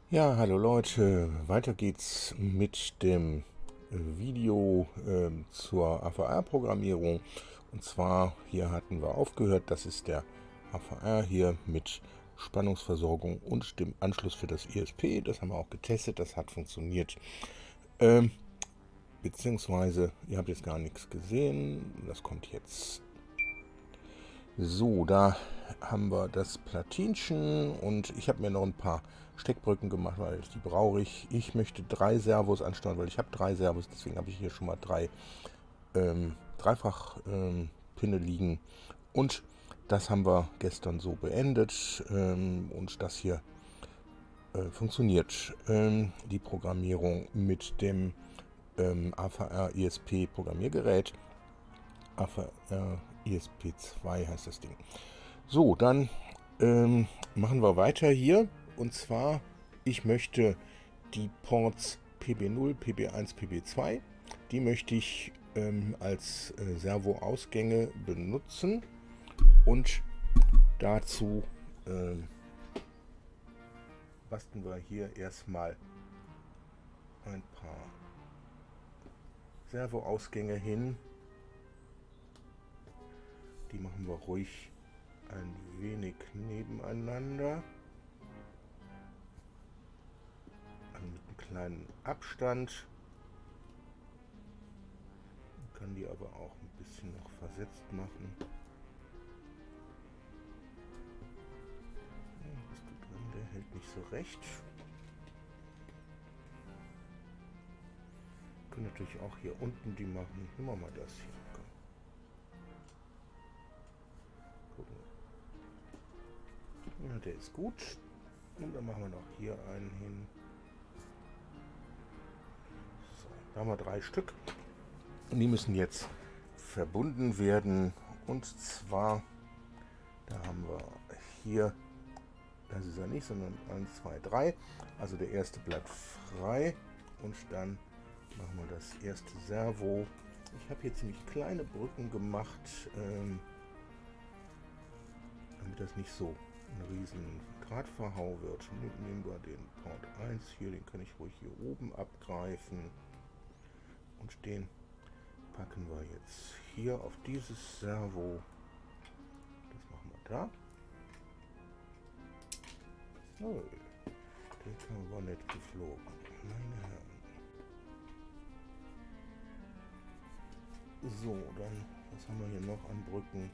Ja, hallo Leute, weiter geht's mit dem Video zur AVR-Programmierung. Und zwar, hier hatten wir aufgehört, das ist der AVR hier mit Spannungsversorgung und dem Anschluss für das ISP. Das haben wir auch getestet, das hat funktioniert. Ähm, Beziehungsweise, ihr habt jetzt gar nichts gesehen, das kommt jetzt. So, da haben wir das Platinchen und ich habe mir noch ein paar Steckbrücken gemacht, weil die brauche ich. Ich möchte 3 Servos ansteuern, weil ich habe 3 Servos, deswegen habe ich hier schon mal dreifach Pinne liegen. Und das haben wir gestern so beendet und das hier funktioniert. Die Programmierung mit dem AVR ISP Programmiergerät. AVR ISP2 heißt das Ding. So, dann machen wir weiter hier. Und zwar, ich möchte die Ports PB0, PB1, PB2, die möchte ich als Servo-Ausgänge benutzen. Und dazu basteln wir hier erstmal ein paar Servo-Ausgänge hin. Die machen wir ruhig ein wenig nebeneinander. Also mit einem kleinen Abstand. Man kann die aber auch ein bisschen noch versetzt machen. Was ist da drin? Der hält nicht so recht. Wir können natürlich auch hier unten die machen. Nehmen wir mal das hier. Gucken. Ja, der ist gut. Und dann machen wir noch hier einen hin. So, da haben wir 3 Stück. Und die müssen jetzt verbunden werden. Und zwar, da haben wir hier, das ist er nicht, sondern 1, 2, 3. Also der erste bleibt frei. Und dann machen wir das erste Servo. Ich habe hier ziemlich kleine Brücken gemacht, damit das nicht so ein riesen Drahtverhau wird. Nehmen wir den Port 1 hier, den kann ich ruhig hier oben abgreifen. Und den packen wir jetzt hier auf dieses Servo. Das machen wir da. Oh, der kam aber nicht geflogen. Meine Herren. So, dann, was haben wir hier noch an Brücken?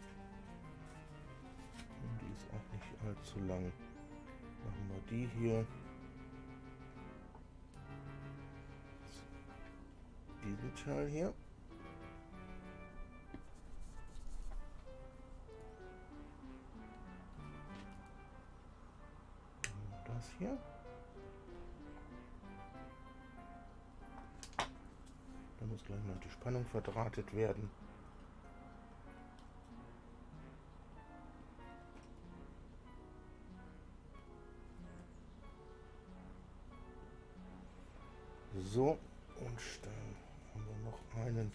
Die ist auch nicht allzu lang. Machen wir die hier. Diesen Teil hier. Das hier. Da muss gleich noch die Spannung verdrahtet werden. So, und dann haben wir noch einen.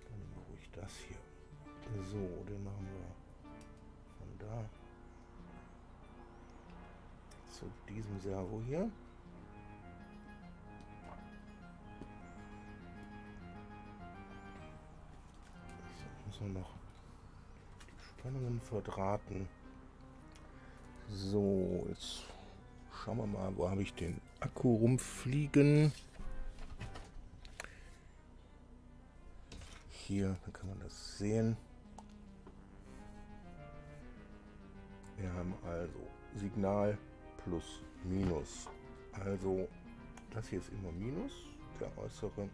Dann nehmen wir ruhig das hier. So, den machen wir von da zu diesem Servo hier. So, müssen wir noch die Spannungen verdrahten. So, jetzt schauen wir mal, wo habe ich den Akku rumfliegen. Hier, da kann man das sehen. Wir haben also Signal plus Minus. Also das hier ist immer Minus, der äußere.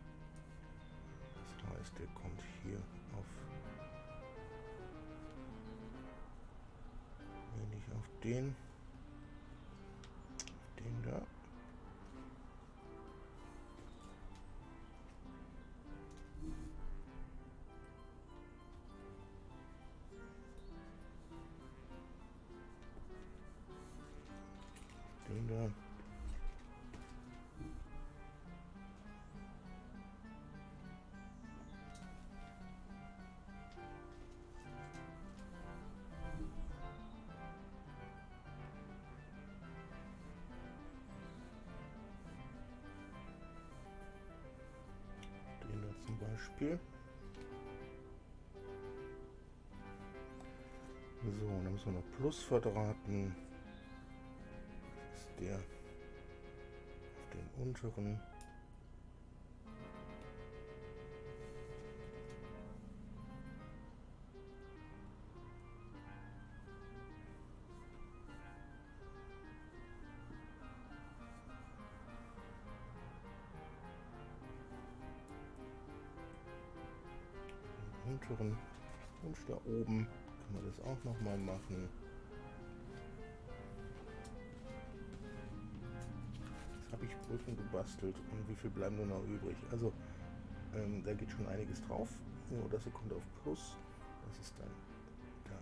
Das heißt, der kommt hier auf den da. Den da. Beispiel. So, dann müssen wir noch Plus verdrahten. Das ist der auf den unteren. Unteren und da oben kann man das auch noch mal machen. Jetzt habe ich Brücken gebastelt und wie viel bleiben nur noch übrig? Also da geht schon einiges drauf. So, das hier kommt auf Plus. Das ist dann da.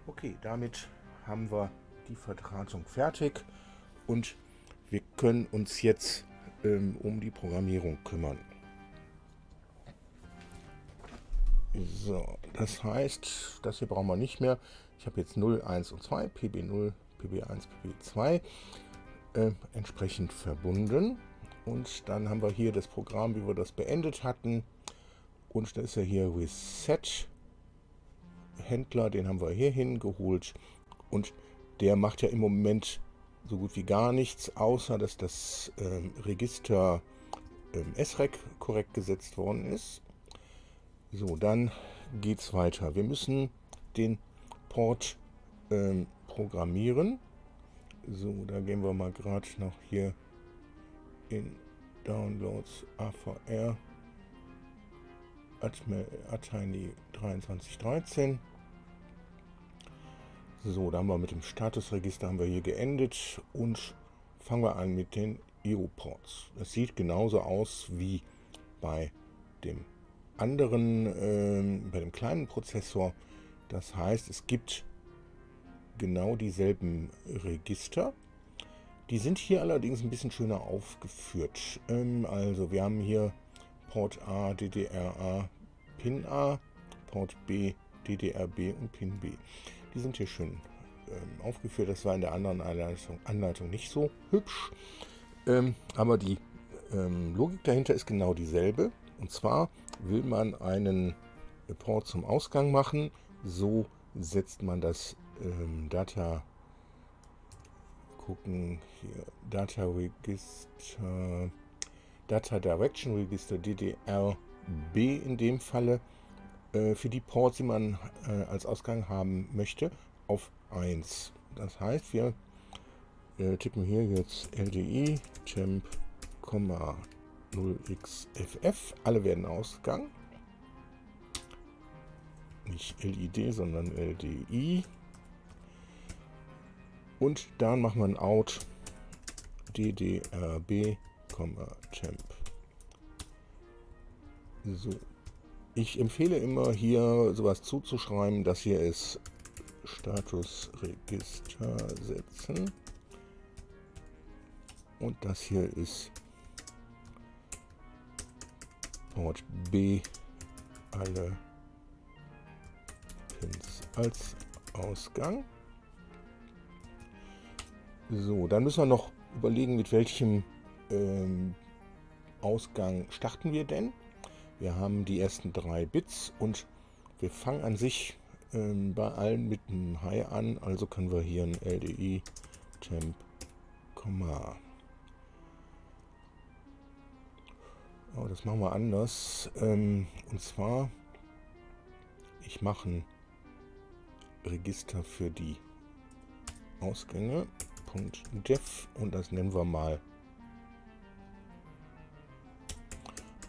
Okay, damit haben wir die Verdrahtung fertig und wir können uns jetzt um die Programmierung kümmern. So, das heißt, das hier brauchen wir nicht mehr. Ich habe jetzt 0, 1 und 2, PB0, PB1, PB2 entsprechend verbunden. Und dann haben wir hier das Programm, wie wir das beendet hatten. Und da ist ja hier Reset Händler, den haben wir hier hingeholt. Und der macht ja im Moment so gut wie gar nichts, außer dass das Register SREC korrekt gesetzt worden ist. So, dann geht's weiter. Wir müssen den Port programmieren. So, da gehen wir mal gerade noch hier in Downloads AVR Atini 2313. So, da haben wir mit dem Statusregister haben wir hier geendet und fangen wir an mit den IO-Ports. Das sieht genauso aus wie bei dem anderen, bei dem kleinen Prozessor. Das heißt, es gibt genau dieselben Register. Die sind hier allerdings ein bisschen schöner aufgeführt. Also wir haben hier Port A, DDR-A, Pin A, Port B, DDR-B und Pin B. Die sind hier schön aufgeführt. Das war in der anderen Anleitung nicht so hübsch. Aber die Logik dahinter ist genau dieselbe. Und zwar will man einen Port zum Ausgang machen. So setzt man das Data Register, Data Direction Register DDR-B in dem Falle für die Ports, die man als Ausgang haben möchte, auf 1. Das heißt, wir tippen hier jetzt LDI temp, 0xFF. Alle werden Ausgang. Nicht LID, sondern LDI. Und dann machen wir ein Out DDRB, temp. So. Ich empfehle immer hier sowas zuzuschreiben. Das hier ist Statusregister setzen. Und das hier ist Port B, alle Pins als Ausgang. So, dann müssen wir noch überlegen, mit welchem Ausgang starten wir denn. Wir haben die ersten 3 Bits und wir fangen an sich bei allen mit einem High an. Also können wir hier ein LDI temp, oh, das machen wir anders. Und zwar, ich mache ein Register für die Ausgänge. .def und das nennen wir mal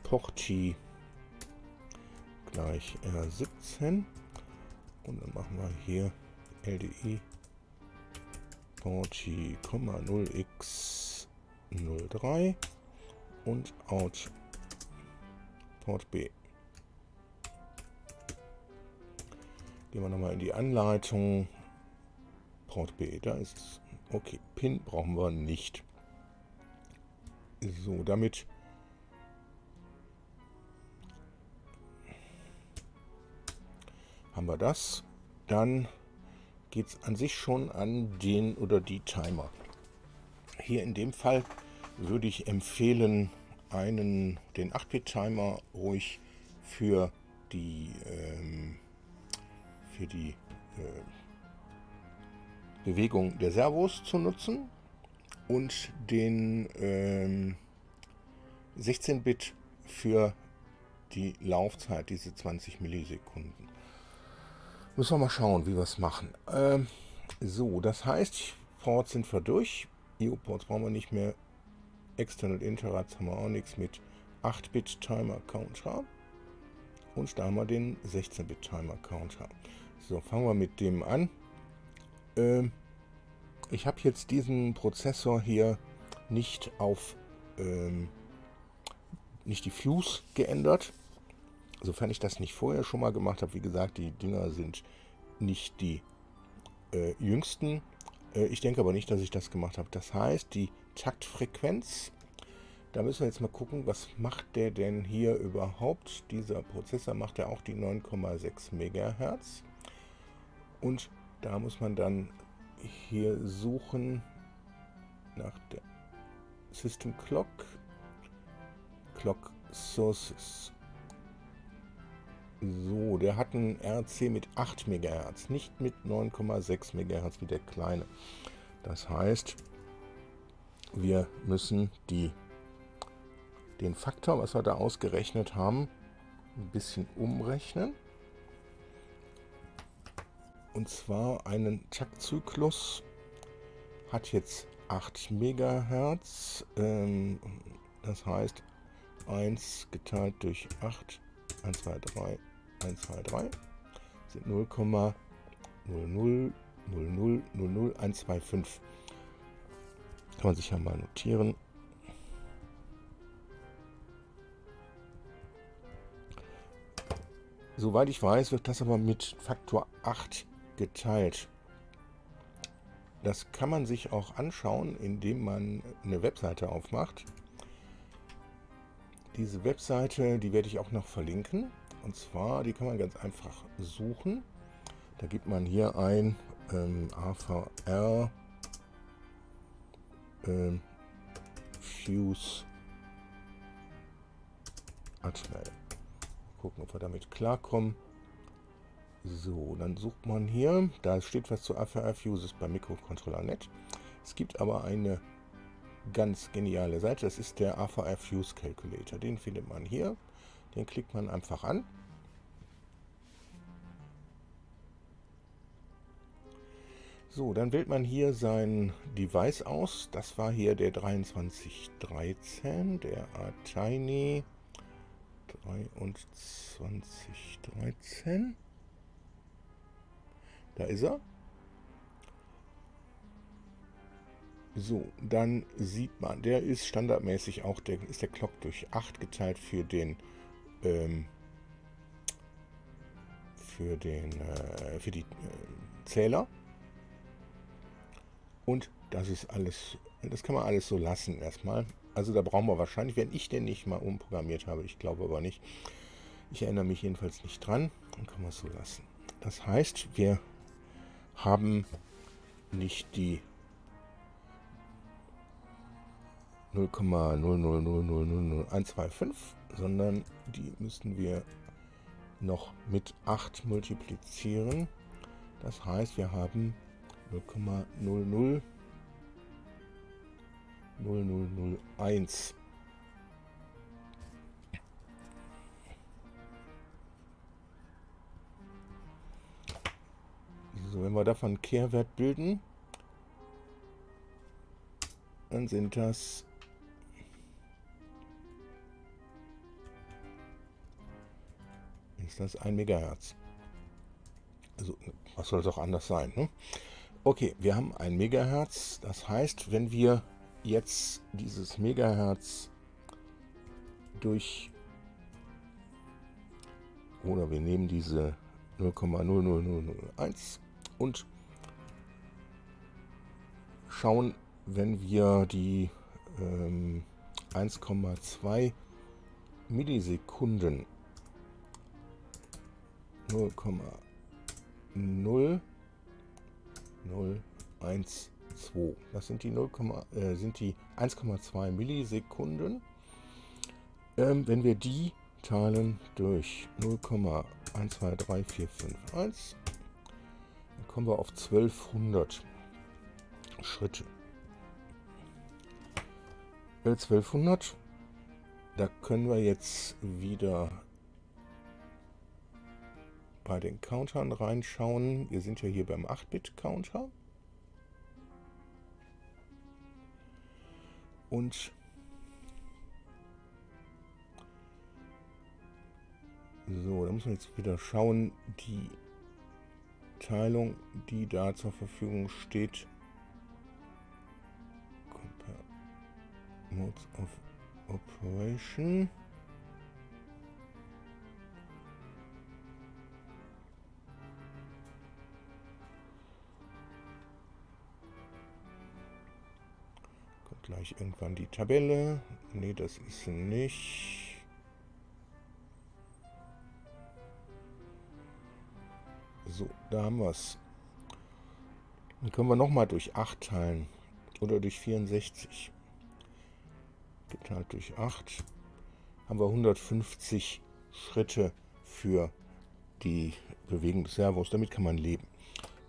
Porti gleich R17 und dann machen wir hier LDI Porti, 0x03 und Out Port B. Gehen wir nochmal in die Anleitung. Port B, da ist es. Okay, Pin brauchen wir nicht. So, damit haben wir das. Dann geht es an sich schon an den oder die Timer. Hier in dem Fall würde ich empfehlen, den 8-Bit-Timer ruhig für die Bewegung der Servos zu nutzen und den 16-Bit für die Laufzeit, diese 20 Millisekunden. Müssen wir mal schauen, wie wir es machen. So, das heißt, Ports sind wir durch. IO-Ports brauchen wir nicht mehr. External Interrupts haben wir auch nichts mit 8-Bit Timer Counter. Und da haben wir den 16-Bit Timer Counter. So, fangen wir mit dem an. Ich habe jetzt diesen Prozessor hier nicht auf nicht die Fuse geändert. Sofern ich das nicht vorher schon mal gemacht habe. Wie gesagt, die Dinger sind nicht die jüngsten. Ich denke aber nicht, dass ich das gemacht habe. Das heißt, die Taktfrequenz, da müssen wir jetzt mal gucken, was macht der denn hier überhaupt? Dieser Prozessor macht ja auch die 9,6 MHz. Und da muss man dann hier suchen nach der System Clock, Clock Sources. So, der hat einen RC mit 8 MHz, nicht mit 9,6 MHz wie der kleine. Das heißt, wir müssen den Faktor, was wir da ausgerechnet haben, ein bisschen umrechnen. Und zwar einen Taktzyklus hat jetzt 8 MHz. Das heißt 1 geteilt durch 8, 1, 2, 3, 1, 2, 3 sind 0,000000125. Kann man sich ja mal notieren. Soweit ich weiß, wird das aber mit Faktor 8 geteilt. Das kann man sich auch anschauen, indem man eine Webseite aufmacht. Diese Webseite, die werde ich auch noch verlinken. Und zwar, die kann man ganz einfach suchen. Da gibt man hier ein AVR Fuse Atmel. Gucken, ob wir damit klarkommen. So, dann sucht man hier. Da steht was zu AVR Fuses bei Mikrocontroller.net. Es gibt aber eine ganz geniale Seite. Das ist der AVR Fuse Calculator. Den findet man hier. Den klickt man einfach an. So, dann wählt man hier sein Device aus. Das war hier der 2313, der Atini 2313. Da ist er. So, dann sieht man, der ist standardmäßig auch, ist der Clock durch 8 geteilt für die Zähler. Und das ist alles, das kann man alles so lassen erstmal. Also da brauchen wir wahrscheinlich, wenn ich den nicht mal umprogrammiert habe, ich glaube aber nicht. Ich erinnere mich jedenfalls nicht dran, dann kann man es so lassen. Das heißt, wir haben nicht die 0,000000125, sondern die müssen wir noch mit 8 multiplizieren. Das heißt, wir haben 0,00001. So, wenn wir davon einen Kehrwert bilden, dann sind das ist das 1 Megahertz. Also, was soll es auch anders sein, ne? Okay, wir haben 1 Megahertz. Das heißt, wenn wir jetzt dieses Megahertz oder wir nehmen diese 0,00001 und schauen, wenn wir die 1,2 Millisekunden 0,001 2. Das sind die 1,2 Millisekunden. Wenn wir die teilen durch 0,123451, dann kommen wir auf 1200 Schritte. 1200, da können wir jetzt wieder bei den Countern reinschauen. Wir sind ja hier beim 8-Bit-Counter. Und so, da müssen wir jetzt wieder schauen, die Teilung, die da zur Verfügung steht. Compare Modes of Operation. Kommt gleich irgendwann die Tabelle. Nee, das ist sie nicht. So, da haben wir es. Dann können wir nochmal durch 8 teilen. Oder durch 64. Geteilt durch 8 haben wir 150 Schritte für die Bewegung des Servos. Damit kann man leben.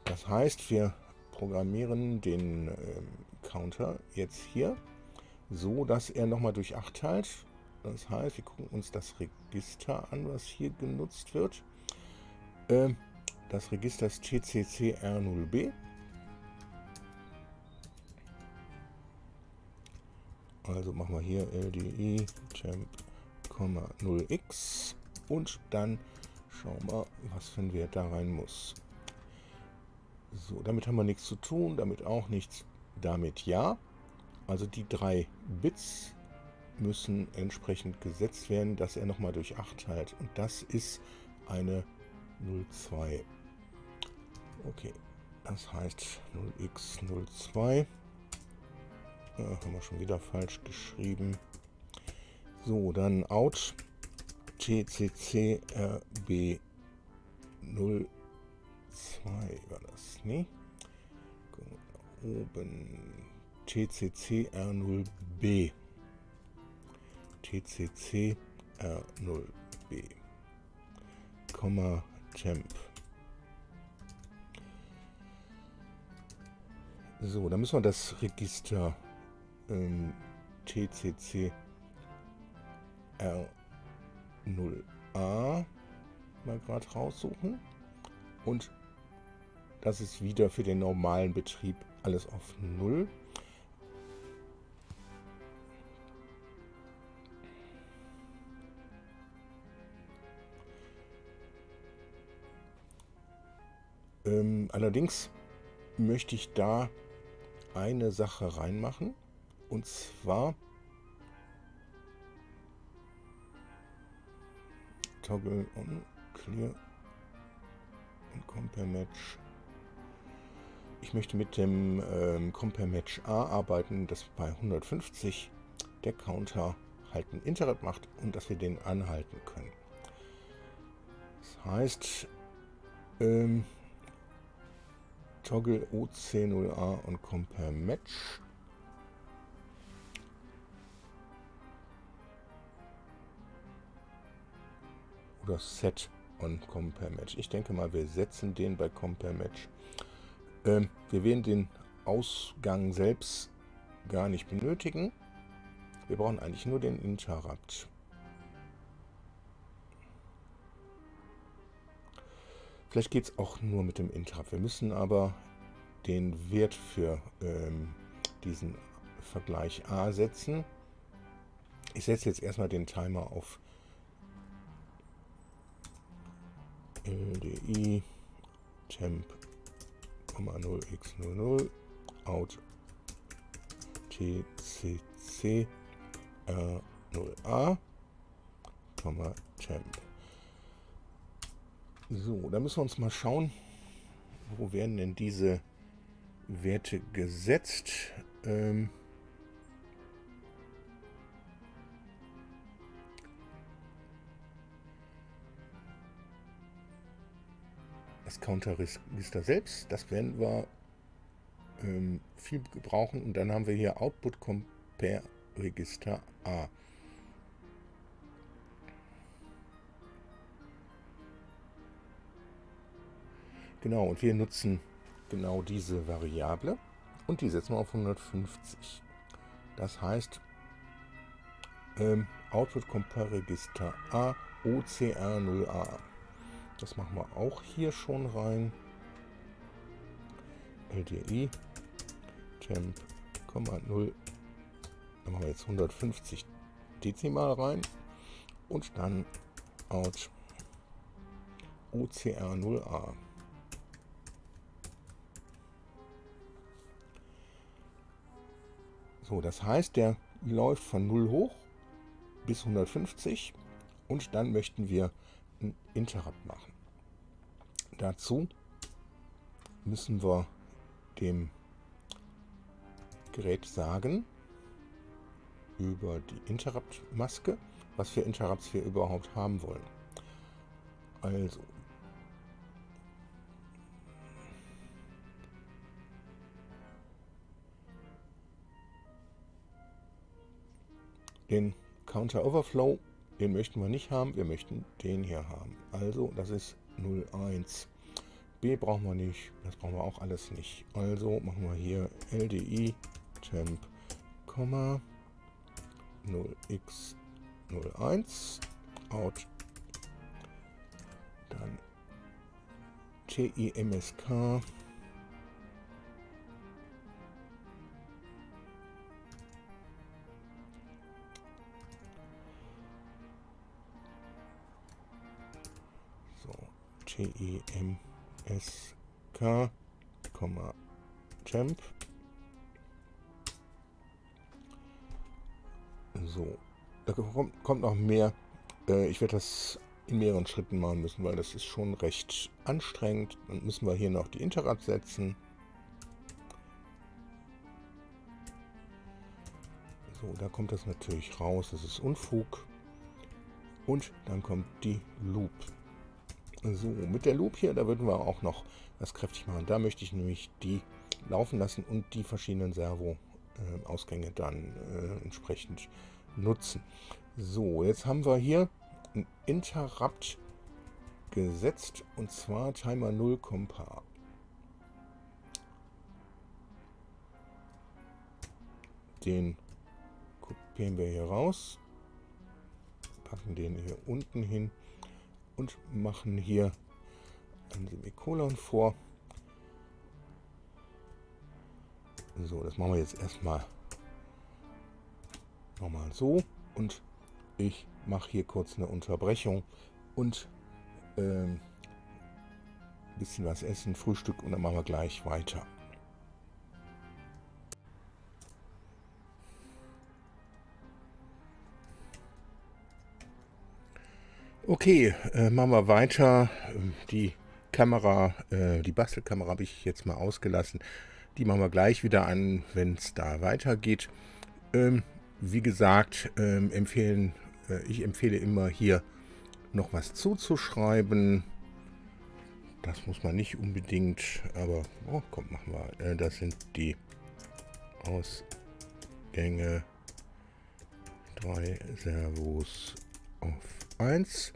Das heißt, wir programmieren den Counter jetzt hier so, dass er nochmal durch 8 teilt. Das heißt, wir gucken uns das Register an, was hier genutzt wird. Das Register ist TCC-R0B. Also machen wir hier LDI temp, 0x und dann schauen wir, was für ein Wert da rein muss. So, damit haben wir nichts zu tun, damit auch nichts, damit ja. Also die 3 Bits müssen entsprechend gesetzt werden, dass er nochmal durch 8 teilt. Und das ist eine 02. Okay, das heißt 0x02. Haben wir schon wieder falsch geschrieben. So, dann out tcc rb 02 war das, ne? Oben tcc r0b. tcc r0b, temp. So, dann müssen wir das Register TCC R0A mal gerade raussuchen. Und das ist wieder für den normalen Betrieb alles auf 0. Allerdings möchte ich da eine Sache reinmachen. Und zwar Toggle on Clear und Compare Match. Ich möchte mit dem Compare Match A arbeiten, dass bei 150 der Counter halt ein Interrupt macht und dass wir den anhalten können. Das heißt, Toggle OC0A und Compare Match. Oder Set on Compare Match. Ich denke mal, wir setzen den bei Compare Match. Wir werden den Ausgang selbst gar nicht benötigen. Wir brauchen eigentlich nur den Interrupt. Vielleicht geht es auch nur mit dem Interrupt. Wir müssen aber den Wert für diesen Vergleich A setzen. Ich setze jetzt erstmal den Timer auf LDI temp, 0x00 out tcc r0a, temp. So, da müssen wir uns mal schauen, wo werden denn diese Werte gesetzt. Das Counter-Register selbst, das werden wir viel gebrauchen. Und dann haben wir hier Output Compare Register A. Genau, und wir nutzen genau diese Variable und die setzen wir auf 150. Das heißt, Output Compare Register A OCR0A. Das machen wir auch hier schon rein. LDI temp, 0. Dann machen wir jetzt 150 Dezimal rein und dann out OCR0A. So, das heißt, der läuft von 0 hoch bis 150 und dann möchten wir ein Interrupt machen. Dazu müssen wir dem Gerät sagen, über die Interrupt-Maske, was für Interrupts wir überhaupt haben wollen. Also, den Counter Overflow, den möchten wir nicht haben, wir möchten den hier haben. Also, das ist 01. B brauchen wir nicht, das brauchen wir auch alles nicht. Also machen wir hier LDI temp, 0x01 out, dann TIMSK so TIMSK, temp. So, da kommt noch mehr. Ich werde das in mehreren Schritten machen müssen, weil das ist schon recht anstrengend. Dann müssen wir hier noch die Interrupt setzen. So, da kommt das natürlich raus. Das ist Unfug. Und dann kommt die Loop. So, mit der Loop hier, da würden wir auch noch was kräftig machen. Da möchte ich nämlich die laufen lassen und die verschiedenen Servo-Ausgänge dann entsprechend nutzen. So, jetzt haben wir hier ein Interrupt gesetzt und zwar Timer 0 Compare. Den kopieren wir hier raus, packen den hier unten hin und machen hier ein Semikolon vor. So, das machen wir jetzt erstmal nochmal so und ich mache hier kurz eine Unterbrechung und ein bisschen was essen, Frühstück und dann machen wir gleich weiter. Okay, machen wir weiter. Die Kamera, die Bastelkamera habe ich jetzt mal ausgelassen. Die machen wir gleich wieder an, wenn es da weitergeht. Wie gesagt, ich empfehle immer hier noch was zuzuschreiben. Das muss man nicht unbedingt, aber komm, machen wir. Das sind die Ausgänge 3 Servos auf 1.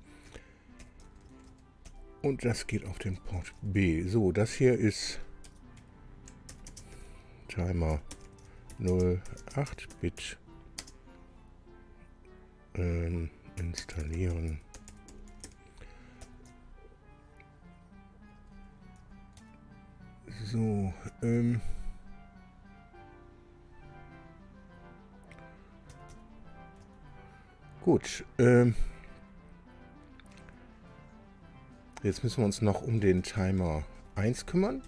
Und das geht auf den Port B. So, das hier ist Timer 08-Bit installieren. So, gut, jetzt müssen wir uns noch um den Timer 1 kümmern.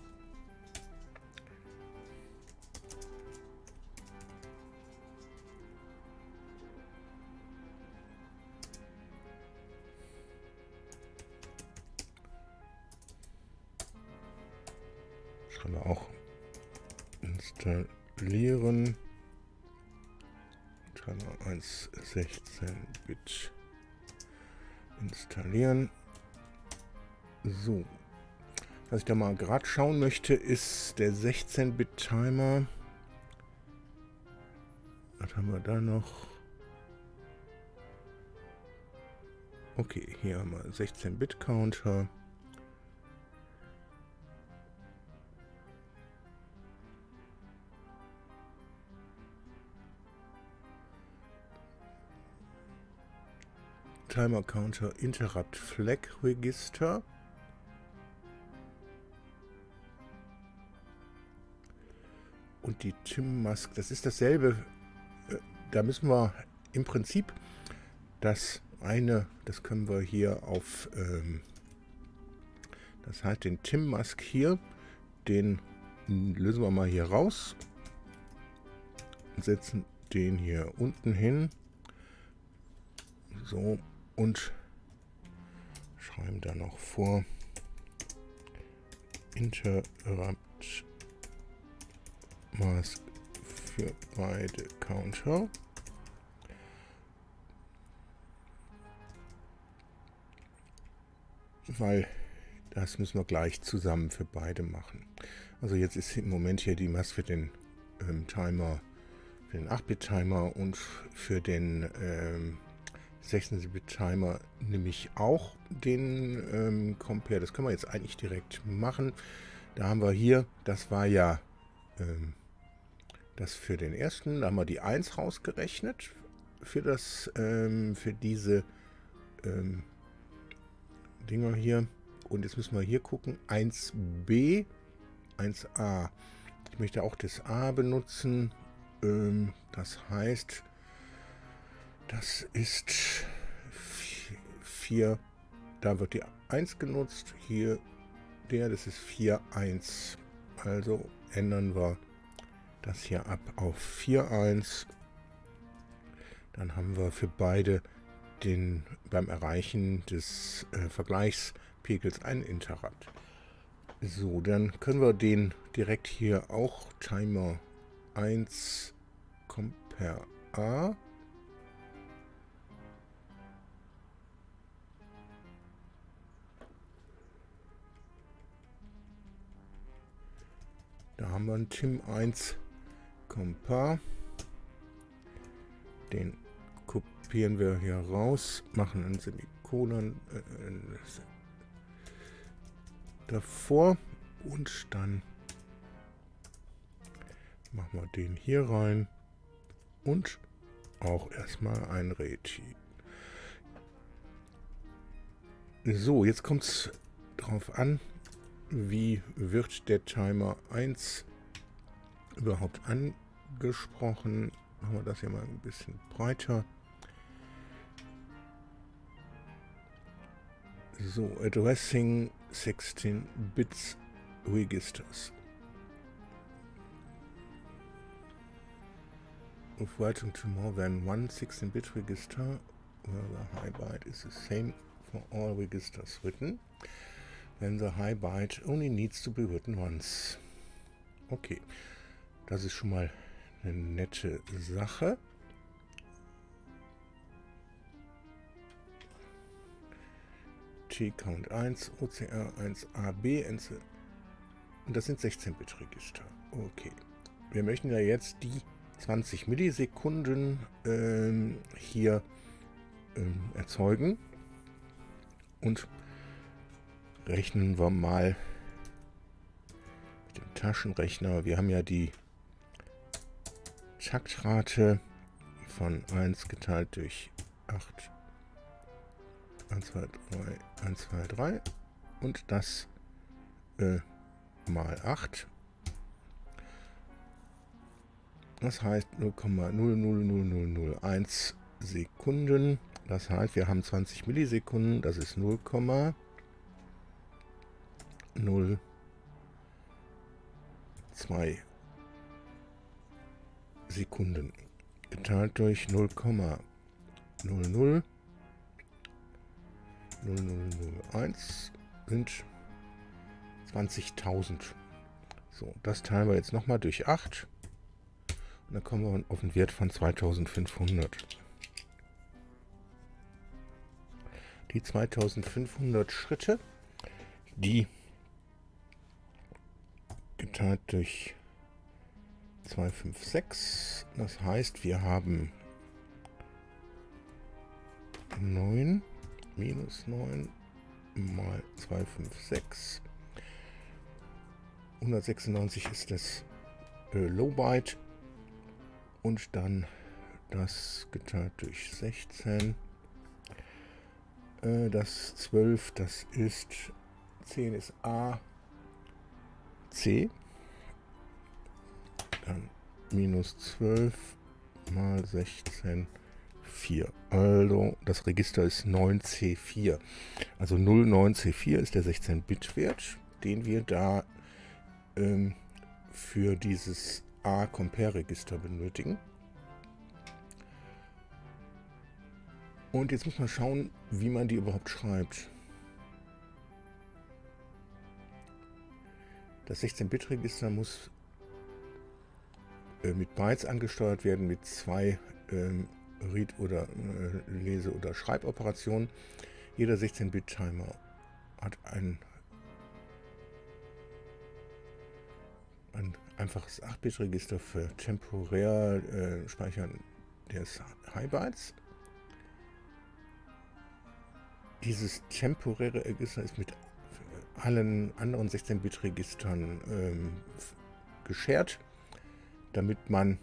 Schreiben wir auch installieren. Timer 1 16-Bit installieren. So, Was ich da mal gerade schauen möchte, ist der 16-Bit-Timer. Was haben wir da noch? Okay, hier haben wir 16-Bit-Counter. Timer Counter Interrupt Flag Register. Und die Tim-Mask, das ist dasselbe. Da müssen wir im Prinzip das können wir hier auf, das heißt den Tim-Mask hier, den lösen wir mal hier raus und setzen den hier unten hin. So, und schreiben da noch vor Interrupt Mask für beide Counter. Weil das müssen wir gleich zusammen für beide machen. Also jetzt ist im Moment hier die Mask für den Timer, für den 8-Bit-Timer und für den 16-Bit-Timer nehme ich auch den Compare. Das können wir jetzt eigentlich direkt machen. Da haben wir hier, das war ja das für den ersten, da haben wir die 1 rausgerechnet für das, für diese Dinger hier. Und jetzt müssen wir hier gucken, 1b, 1a. Ich möchte auch das a benutzen. Das heißt, das ist 4, da wird die 1 genutzt. Hier, das ist 4,1. Also ändern wir das hier ab auf 4,1. Dann haben wir für beide beim Erreichen des Vergleichspegels einen Interrupt. So, dann können wir den direkt hier auch Timer 1 Compare A. Da haben wir einen Tim 1 Compare. Den kopieren wir hier raus, machen ein Semikolon davor und dann machen wir den hier rein und auch erstmal ein Reti. So, jetzt kommt es drauf an, wie wird der Timer 1 überhaupt angesprochen. Machen wir das hier mal ein bisschen breiter. So, addressing 16 bits registers. If writing to more than one 16-bit register, where the high byte is the same for all registers written, then the high byte only needs to be written once. Okay, das ist schon mal eine nette Sache. T-Count 1, OCR 1, AB, und das sind 16-Bit-Register. Okay, wir möchten ja jetzt die 20 Millisekunden hier erzeugen und rechnen wir mal mit dem Taschenrechner. Wir haben ja die Taktrate von 1 geteilt durch 8. 1, 2, 3, 1, 2, 3 und das mal 8. Das heißt 0,00001 Sekunden. Das heißt, wir haben 20 Millisekunden. Das ist 0,02 Sekunden geteilt durch 0,000001 sind 20.000. So, das teilen wir jetzt nochmal durch 8. Und dann kommen wir auf einen Wert von 2500. Die 2500 Schritte, die geteilt durch 256. Das heißt, wir haben 9 minus 9 mal 256. 196 ist das Low Byte und dann das geteilt durch 16. Das 12, das ist 10 ist A, C. Dann minus 12 mal 16, 4. Also das Register ist 9C4. Also 09C4 ist der 16-Bit-Wert, den wir da für dieses A-Compare-Register benötigen. Und jetzt muss man schauen, wie man die überhaupt schreibt. Das 16-Bit-Register muss mit Bytes angesteuert werden, mit 2 Read- oder Lese- oder Schreiboperationen. Jeder 16-Bit-Timer hat ein einfaches 8-Bit-Register für temporär Speichern des High Bytes. Dieses temporäre Register ist mit allen anderen 16-Bit-Registern geshared, damit man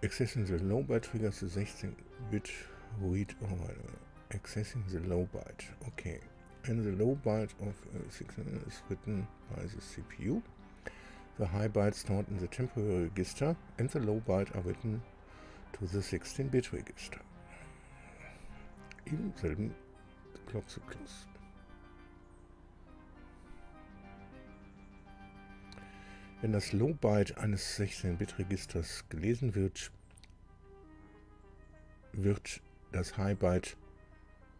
accessing the low byte triggers the 16-bit read accessing the low byte. Okay. And the low byte of 16 is written by the CPU. The high byte stored in the temporary register and the low byte are written to the 16-bit register. Im selben Clockzyklus. Wenn das Low Byte eines 16-Bit-Registers gelesen wird, wird das High Byte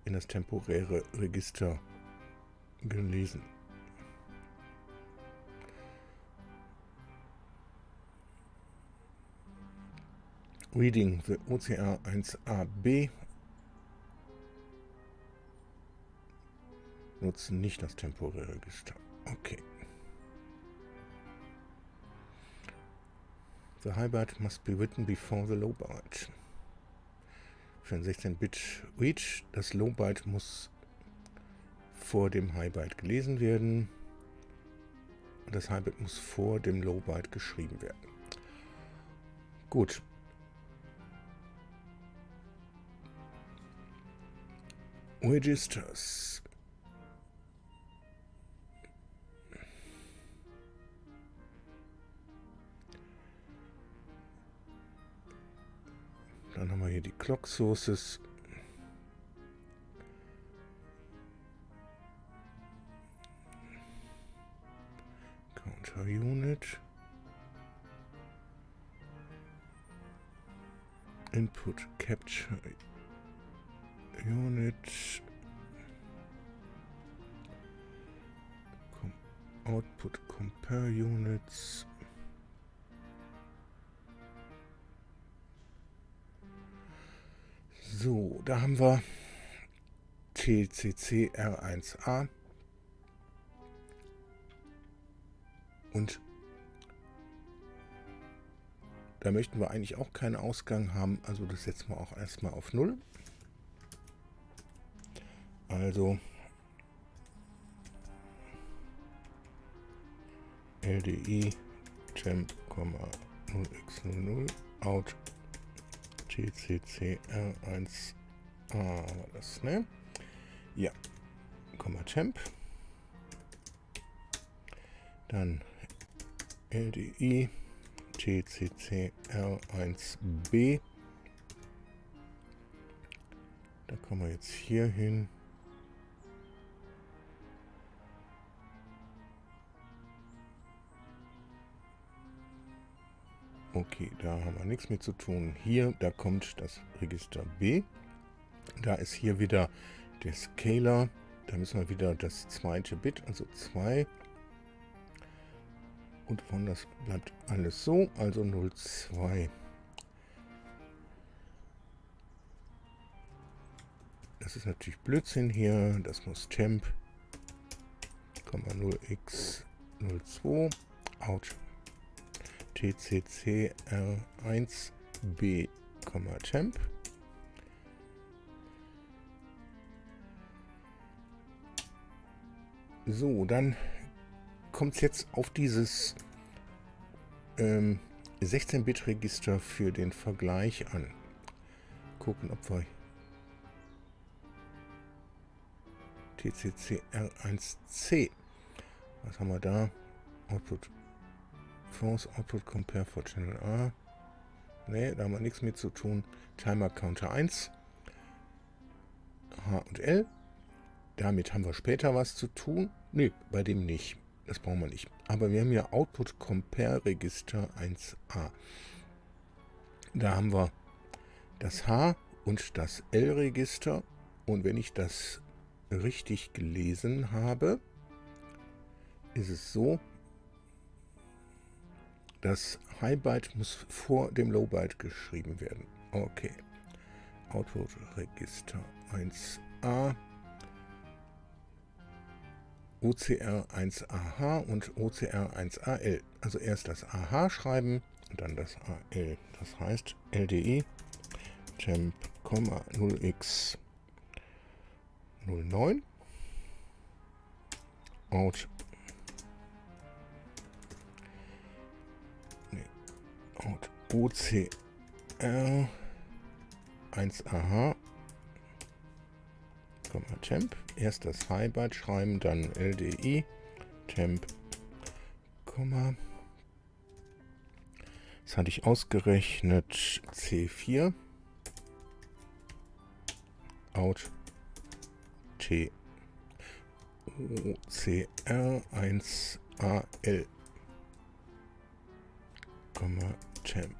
in das temporäre Register gelesen. Reading the OCR 1AB nutzen nicht das temporäre Register. Okay. The high byte must be written before the low byte. Für ein 16-Bit Read, das Low Byte muss vor dem High Byte gelesen werden und das High Byte muss vor dem Low Byte geschrieben werden. Gut. Registers. Dann haben wir hier die Clock Sources. Counter Unit. Input Capture Unit. Output Compare Units. So, da haben wir TCC R1A und da möchten wir eigentlich auch keinen Ausgang haben, also das setzen wir auch erstmal auf 0. Also LDI temp, 0x00 out TCC R1A war das, ne? Ja, temp. Dann LDI TCC R1B. Da kommen wir jetzt hier hin. Okay, da haben wir nichts mit zu tun. Hier, da kommt das Register B. Da ist hier wieder der Scaler. Da müssen wir wieder das zweite Bit, also 2. Und von das bleibt alles so, also 02. Das ist natürlich Blödsinn hier. Das muss temp 0x02 out tccr1b, temp. So, dann kommt es jetzt auf dieses 16-Bit-Register für den Vergleich an. Gucken, ob wir tccr1c, was haben wir da? Output False, Output Compare for Channel A. Ne, da haben wir nichts mit zu tun. Timer Counter 1. H und L. Damit haben wir später was zu tun. Ne, bei dem nicht. Das brauchen wir nicht. Aber wir haben hier Output Compare Register 1a. Da haben wir das H und das L-Register. Und wenn ich das richtig gelesen habe, ist es so, das High Byte muss vor dem Low Byte geschrieben werden. Okay. Output Register 1a, OCR 1AH und OCR 1AL. Also erst das AH schreiben und dann das AL. Das heißt LDI temp, 0x09 out OCR 1AH, temp. Erst das High Byte schreiben, dann LDI temp, das hatte ich ausgerechnet, C4 out T OCR 1AL, temp.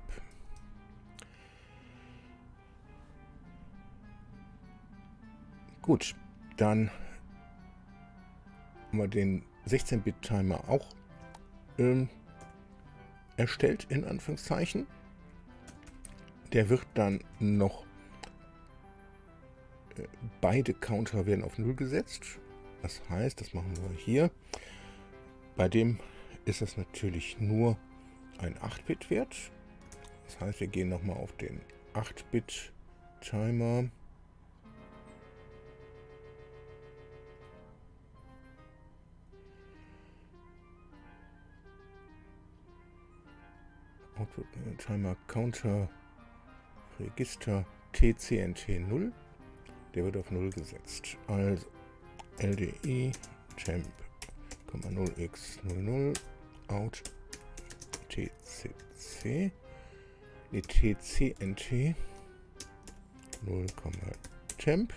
Gut, dann haben wir den 16-Bit-Timer auch erstellt, in Anführungszeichen. Der wird dann noch, beide Counter werden auf 0 gesetzt. Das heißt, das machen wir hier. Bei dem ist das natürlich nur ein 8-Bit-Wert. Das heißt, wir gehen nochmal auf den 8-Bit-Timer. Output Timer Counter Register TCNT0. Der wird auf 0 gesetzt. Also LDI temp, 0x00 out TCC, die TCNT 0, temp.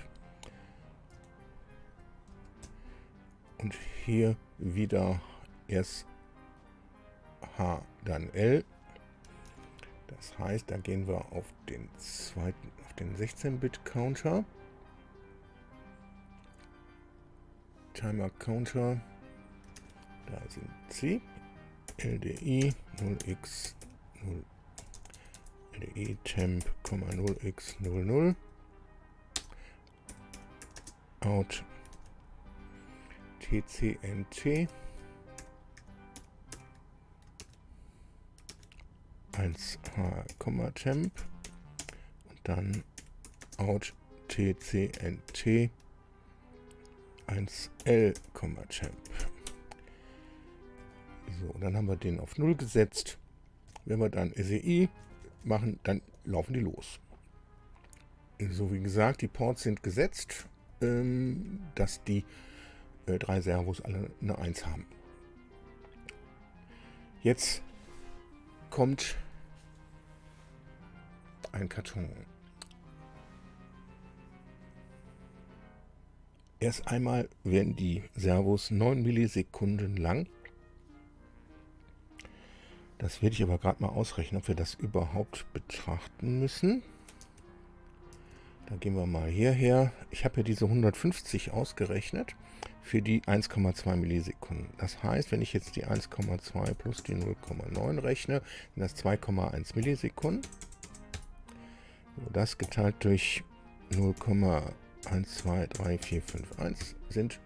Und hier wieder erst H, dann L. Das heißt, da gehen wir auf den zweiten, auf den 16-Bit-Counter. Timer Counter, da sind sie. LDI 0x0, LDI temp, 0x00 out TCNT 1H, temp und dann out TCNT 1L, temp. So, dann haben wir den auf 0 gesetzt. Wenn wir dann SEI machen, dann laufen die los. So, wie gesagt, die Ports sind gesetzt, dass die 3 Servos alle eine 1 haben. Jetzt kommt ein Karton. Erst einmal werden die Servos 9 Millisekunden lang. Das werde ich aber gerade mal ausrechnen, ob wir das überhaupt betrachten müssen. Da gehen wir mal hierher. Ich habe ja diese 150 ausgerechnet für die 1,2 Millisekunden. Das heißt, wenn ich jetzt die 1,2 plus die 0,9 rechne, sind das 2,1 Millisekunden. So, das geteilt durch 0,1234551 sind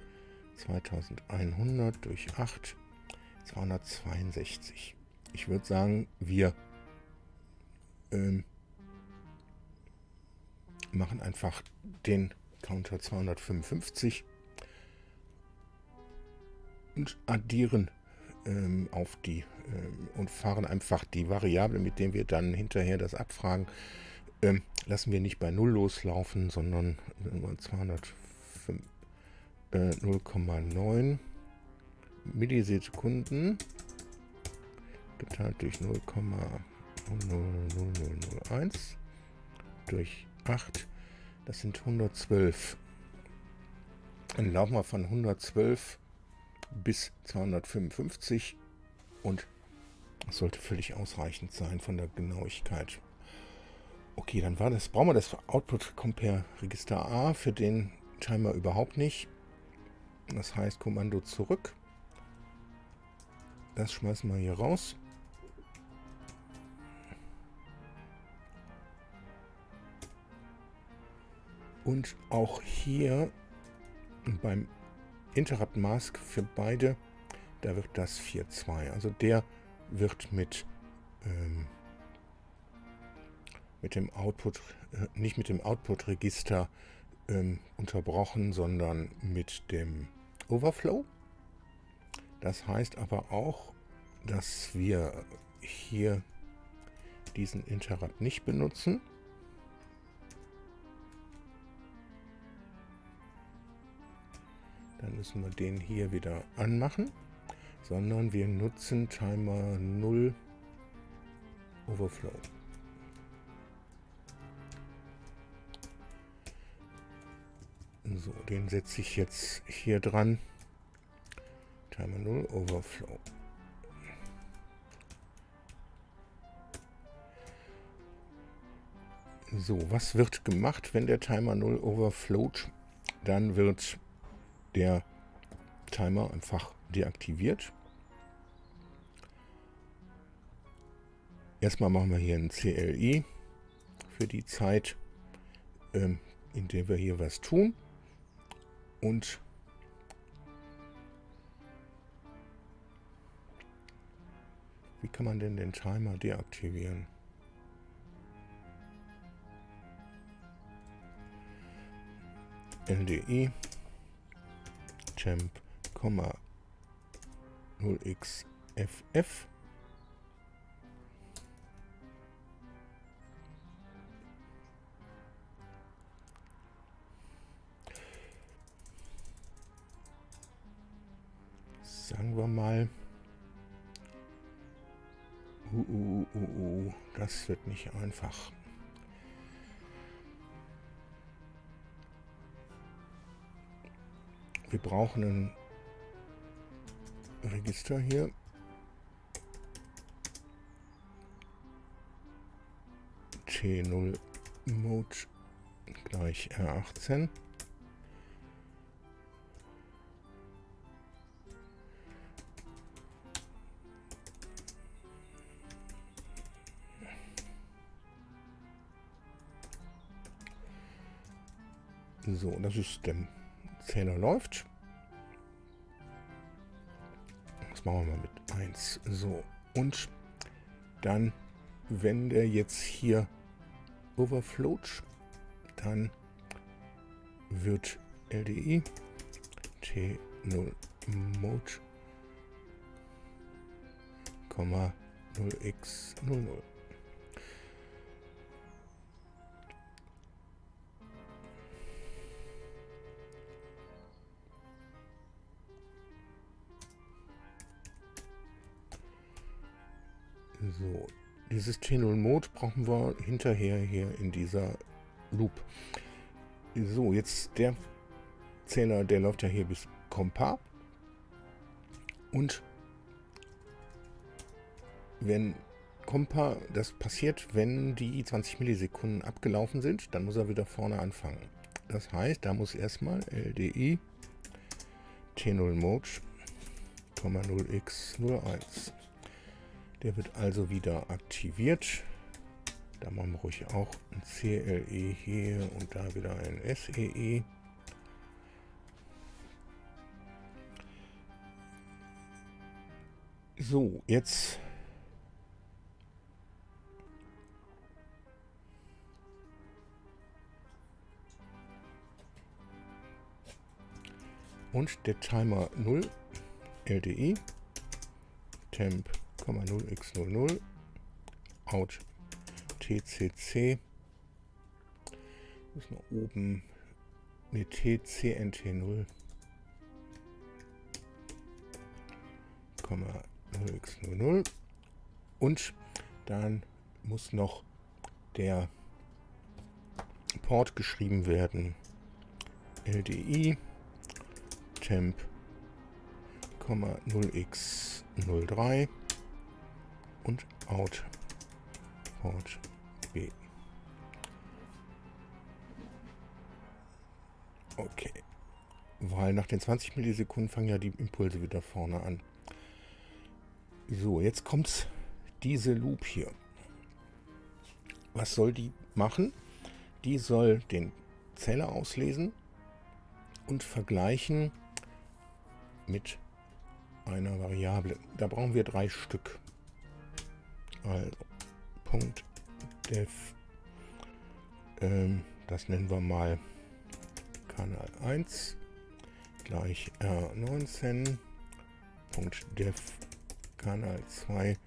2100 durch 8, 262. Ich würde sagen, wir machen einfach den Counter 255 und addieren auf die und fahren einfach die Variable, mit der wir dann hinterher das abfragen, lassen wir nicht bei 0 loslaufen, sondern 0,9 Millisekunden geteilt durch 0,00001 durch 8, das sind 112. Dann laufen wir von 112 bis 255 und das sollte völlig ausreichend sein von der Genauigkeit. Okay, dann brauchen wir das Output Compare Register A für den Timer überhaupt nicht. Das heißt Kommando zurück. Das schmeißen wir hier raus. Und auch hier beim Interrupt Mask für beide, da wird das 4.2. Also der wird mit dem Output, nicht mit dem Output-Register unterbrochen, sondern mit dem Overflow. Das heißt aber auch, dass wir hier diesen Interrupt nicht benutzen. Dann müssen wir den hier wieder anmachen, sondern wir nutzen Timer 0 Overflow. So, den setze ich jetzt hier dran. Timer 0 Overflow. So, was wird gemacht, wenn der Timer 0 overflowt? Dann wird der Timer einfach deaktiviert. Erstmal machen wir hier ein CLI für die Zeit, in der wir hier was tun. Und wie kann man denn den Timer deaktivieren? LDI temp, 0xff. Sagen wir mal, das wird nicht einfach. Wir brauchen ein Register hier. T0 Mode gleich R18. So, das ist der Zähler läuft. Das machen wir mal mit 1. So, und dann, wenn der jetzt hier overflowt, dann wird LDI T0 Mode, 0x00. So, dieses T0 Mode brauchen wir hinterher hier in dieser Loop. So, jetzt der Zähler, der läuft ja hier bis Compare. Und wenn Compare, das passiert, wenn die 20 Millisekunden abgelaufen sind, dann muss er wieder vorne anfangen. Das heißt, da muss erstmal LDI T0 Mode, 0x01. Der wird also wieder aktiviert. Da machen wir ruhig auch ein CLE hier und da wieder ein SEE. So, jetzt und der Timer 0 LDE temp 0x00 out TCC müssen wir oben eine TCNT0 0x00 und dann muss noch der Port geschrieben werden, LDI temp 0x03 und out Port B. Okay, weil nach den 20 Millisekunden fangen ja die Impulse wieder vorne an. So, jetzt kommt diese Loop hier. Was soll die machen? Die soll den Zähler auslesen und vergleichen mit einer Variable. Da brauchen wir 3 Stück. Also Punkt def, das nennen wir mal Kanal 1 gleich R19. Punkt def Kanal 2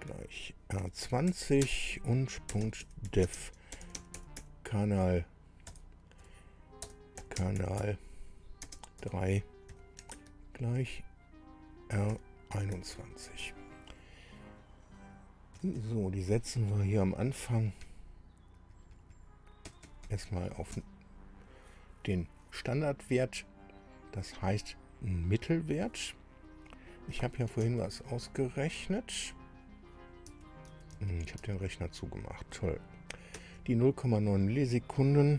gleich R20 und Punkt def Kanal 3 gleich R21. So, die setzen wir hier am Anfang erstmal auf den Standardwert, das heißt einen Mittelwert. Ich habe ja vorhin was ausgerechnet. Ich habe den Rechner zugemacht, toll. Die 0,9 Millisekunden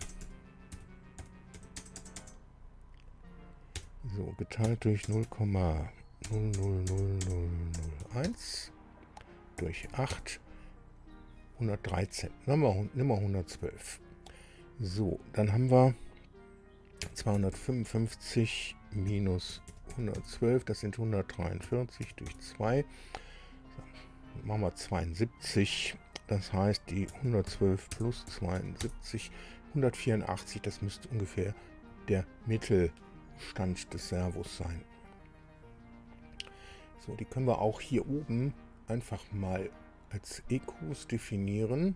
so geteilt durch 0,000001 durch 8, 113, nimm mal 112. So, dann haben wir 255 minus 112, das sind 143 durch 2. So, machen wir 72, das heißt die 112 plus 72, 184, das müsste ungefähr der Mittelstand des Servos sein. So, die können wir auch hier oben einfach mal als EQs definieren.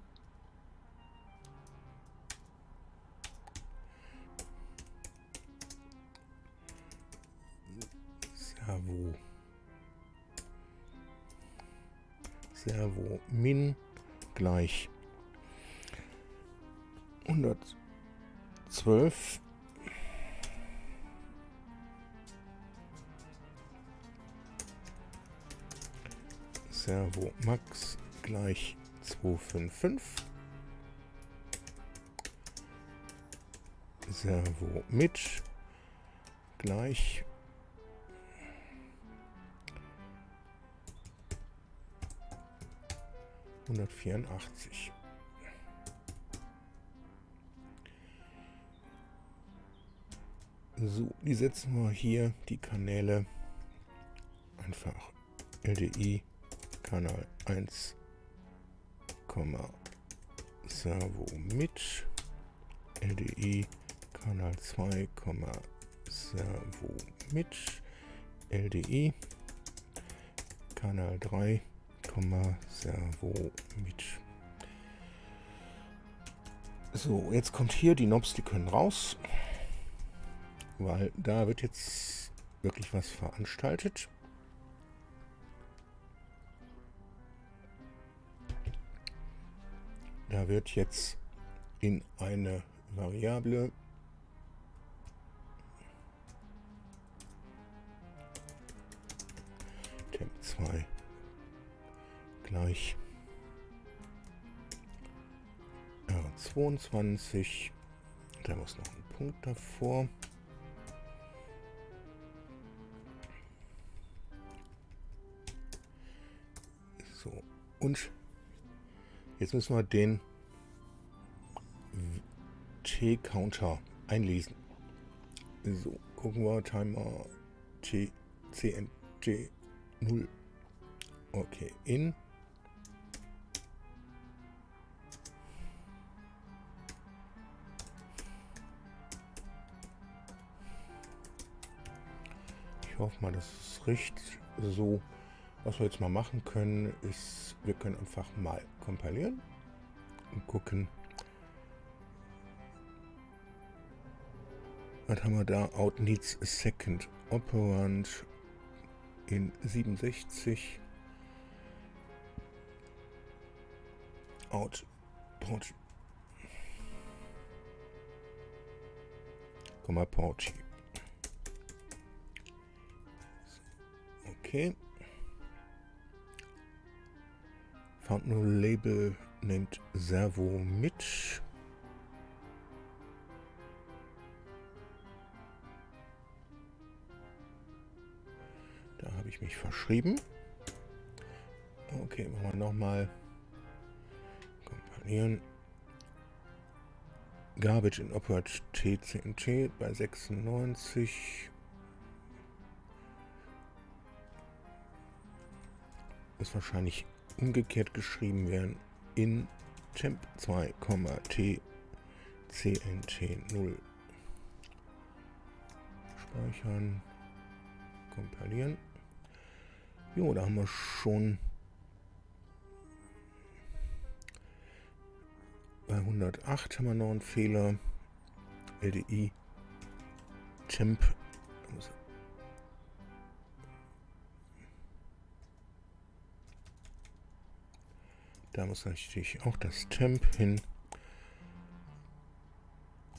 Servo min gleich 112 Servo max gleich 255 Servo mit gleich 184. So, die setzen wir hier, die Kanäle, einfach LDI Kanal 1, Servo mit, LDI Kanal 2, Servo mit, LDI Kanal 3, Servo mit. So, jetzt kommt hier die Knobs, die können raus, weil da wird jetzt wirklich was veranstaltet. Da wird jetzt in eine Variable temp2 gleich R22, da muss noch ein Punkt davor. So, und jetzt müssen wir den T-Counter einlesen. So, gucken wir, Timer TCNT 0 Okay, in. Ich hoffe mal, das ist richtig so. Was wir jetzt mal machen können, ist, wir können einfach mal kompilieren und gucken. Was haben wir da? Out needs a second operand in 67. Out port. Porti. Okay. Found no label named Servo mit. Da habe ich mich verschrieben. Okay, machen wir nochmal. Kompilieren. Garbage in Operand TCNT bei 96. Muss wahrscheinlich umgekehrt geschrieben werden. In temp 2, T CNT 0. Speichern. Kompilieren. Jo, da haben wir schon bei 108 haben wir noch einen Fehler. LDI temp. Da muss natürlich auch das temp hin.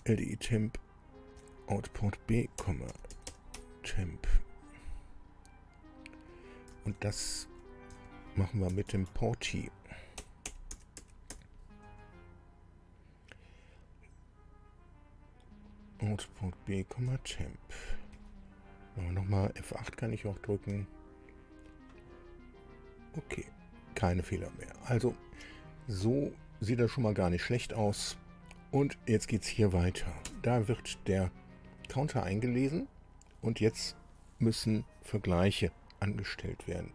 LDI temp Output B, temp. Und das machen wir mit dem Porti. Output B, temp. Nochmal F8 kann ich auch drücken. Okay, keine Fehler mehr. Also, so sieht das schon mal gar nicht schlecht aus. Und jetzt geht es hier weiter. Da wird der Counter eingelesen und jetzt müssen Vergleiche angestellt werden.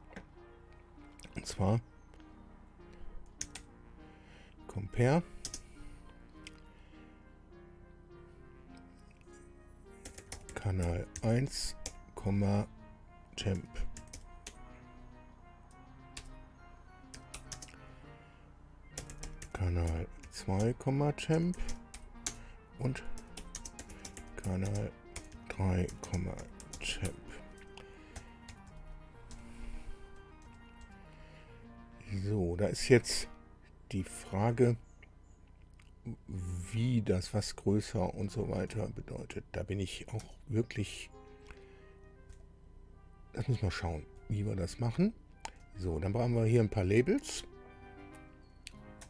Und zwar compare Kanal 1, temp. Kanal 2, temp und Kanal 3, temp. So, da ist jetzt die Frage, wie das was größer und so weiter bedeutet. Da bin ich auch wirklich... Das müssen wir schauen, wie wir das machen. So, dann brauchen wir hier ein paar Labels.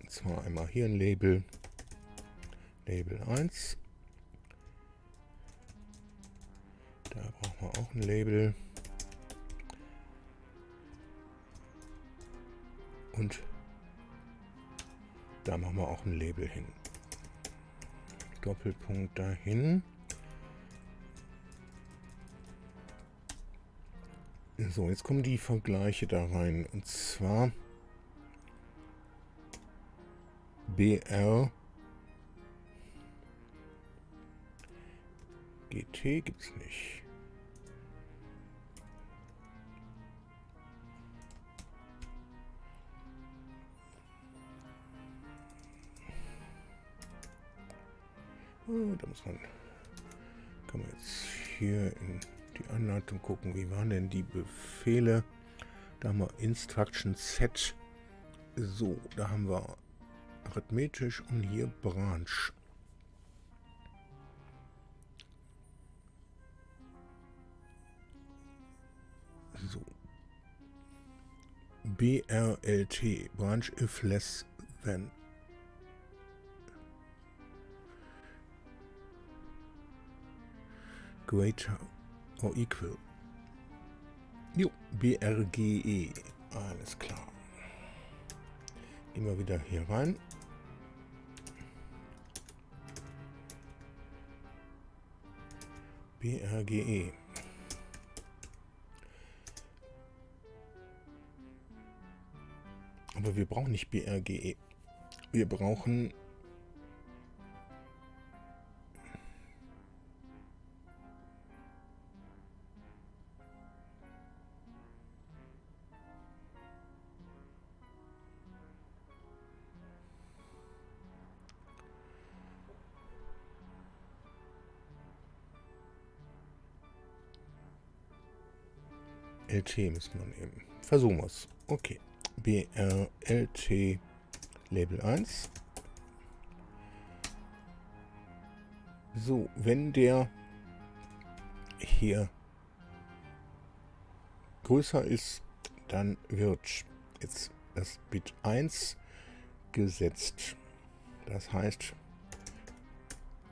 Und zwar einmal hier ein Label. Label 1. Da brauchen wir auch ein Label. Und da machen wir auch ein Label hin. Doppelpunkt dahin. So, jetzt kommen die Vergleiche da rein. Und zwar BR GT gibt es nicht. Da kann man jetzt hier in die Anleitung gucken, wie waren denn die Befehle. Da haben wir Instruction Set. So, da haben wir arithmetisch und hier Branch. So. BRLT, Branch if less than. Greater or equal. Jo, BRGE. Alles klar. Immer wieder hier rein. BRGE. Aber wir brauchen nicht BRGE. Wir brauchen LT müssen wir nehmen. Versuchen wir es. Okay. BRLT Label 1. So, wenn der hier größer ist, dann wird jetzt das Bit 1 gesetzt. Das heißt,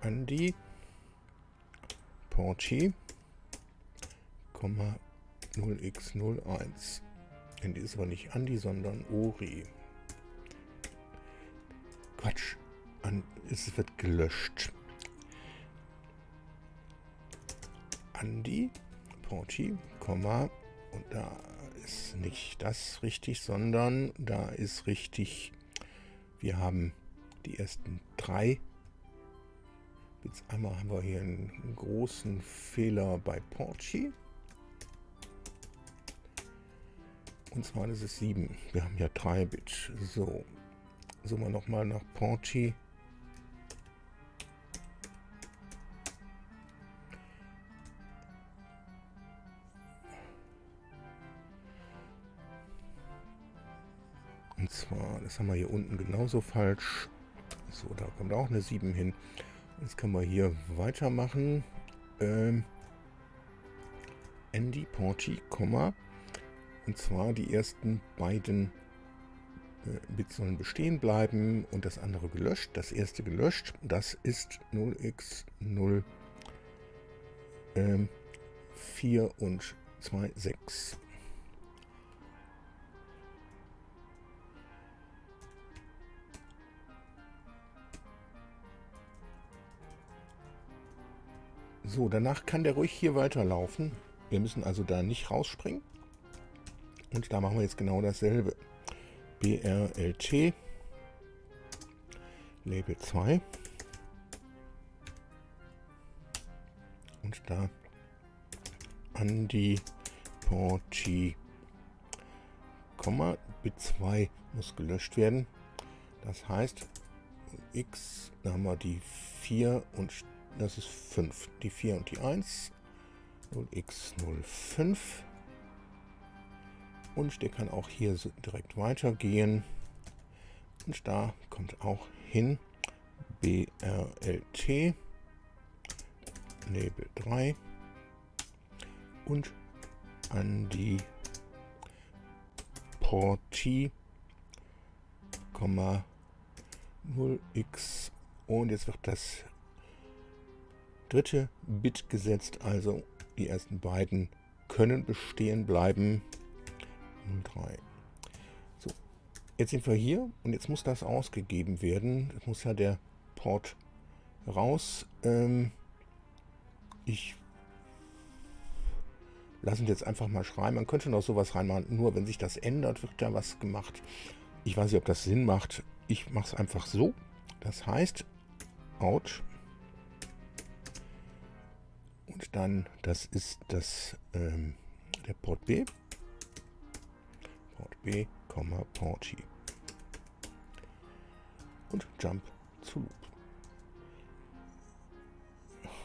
Andi Porti, 0x01. Andi ist aber nicht Andi, sondern Ori. Quatsch. Es wird gelöscht. Andi Porti, und da ist nicht das richtig, sondern da ist richtig, wir haben die ersten 3 Bits. Einmal haben wir hier einen großen Fehler bei Porti. Und zwar ist es 7. Wir haben ja 3 Bit. So. Suchen wir nochmal nach Porti. Und zwar, das haben wir hier unten genauso falsch. So, da kommt auch eine 7 hin. Jetzt können wir hier weitermachen. Andi Porti, und zwar die ersten beiden Bits sollen bestehen bleiben und das andere gelöscht. Das erste gelöscht, das ist 0x0 und 26. So, danach kann der ruhig hier weiterlaufen. Wir müssen also da nicht rausspringen. Und da machen wir jetzt genau dasselbe. BRLT Label 2. Und da Andi Porti, Bit 2 muss gelöscht werden. Das heißt, X, da haben wir die 4 und das ist 5. Die 4 und die 1. 0x05. Und der kann auch hier so direkt weitergehen. Und da kommt auch hin BRLT Label 3 und Andi Porti, 0x. Und jetzt wird das dritte Bit gesetzt, also die ersten beiden können bestehen bleiben. 03. So, jetzt sind wir hier und jetzt muss das ausgegeben werden. Es muss ja der Port raus. Ich lasse ihn jetzt einfach mal schreiben. Man könnte noch sowas reinmachen, nur wenn sich das ändert, wird da was gemacht. Ich weiß nicht, ob das Sinn macht. Ich mache es einfach so. Das heißt, out. Und dann, das ist das der Port B. Port B, Porti. Und Jump zu Loop.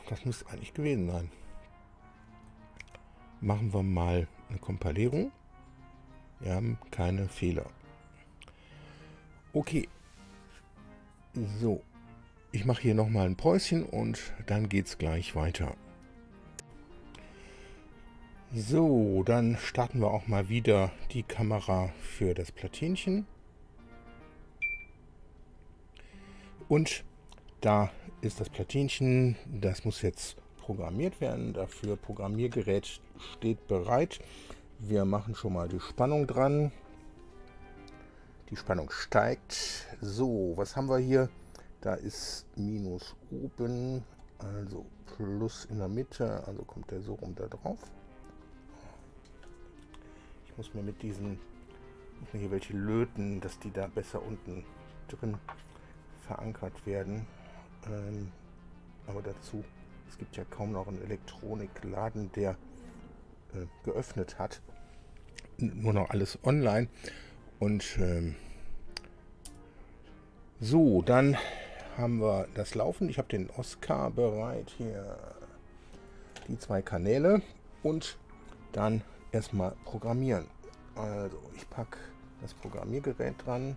Das müsste eigentlich gewesen sein. Machen wir mal eine Kompilierung. Wir haben keine Fehler. Okay. So. Ich mache hier nochmal ein Päuschen und dann geht es gleich weiter. So, dann starten wir auch mal wieder die Kamera für das Platinchen. Und da ist das Platinchen, das muss jetzt programmiert werden. Dafür Programmiergerät steht bereit. Wir machen schon mal die Spannung dran. Die Spannung steigt. So, was haben wir hier? Da ist Minus oben, also Plus in der Mitte, also kommt der so rum da drauf. Ich muss mir mit diesen Muss man hier welche löten, dass die da besser unten drin verankert werden. Aber dazu, es gibt ja kaum noch einen Elektronikladen, der geöffnet hat. Nur noch alles online. Und so, dann haben wir das Laufen. Ich habe den Oscar bereit. Hier die 2 Kanäle. Und dann erstmal programmieren. Also ich packe das Programmiergerät dran.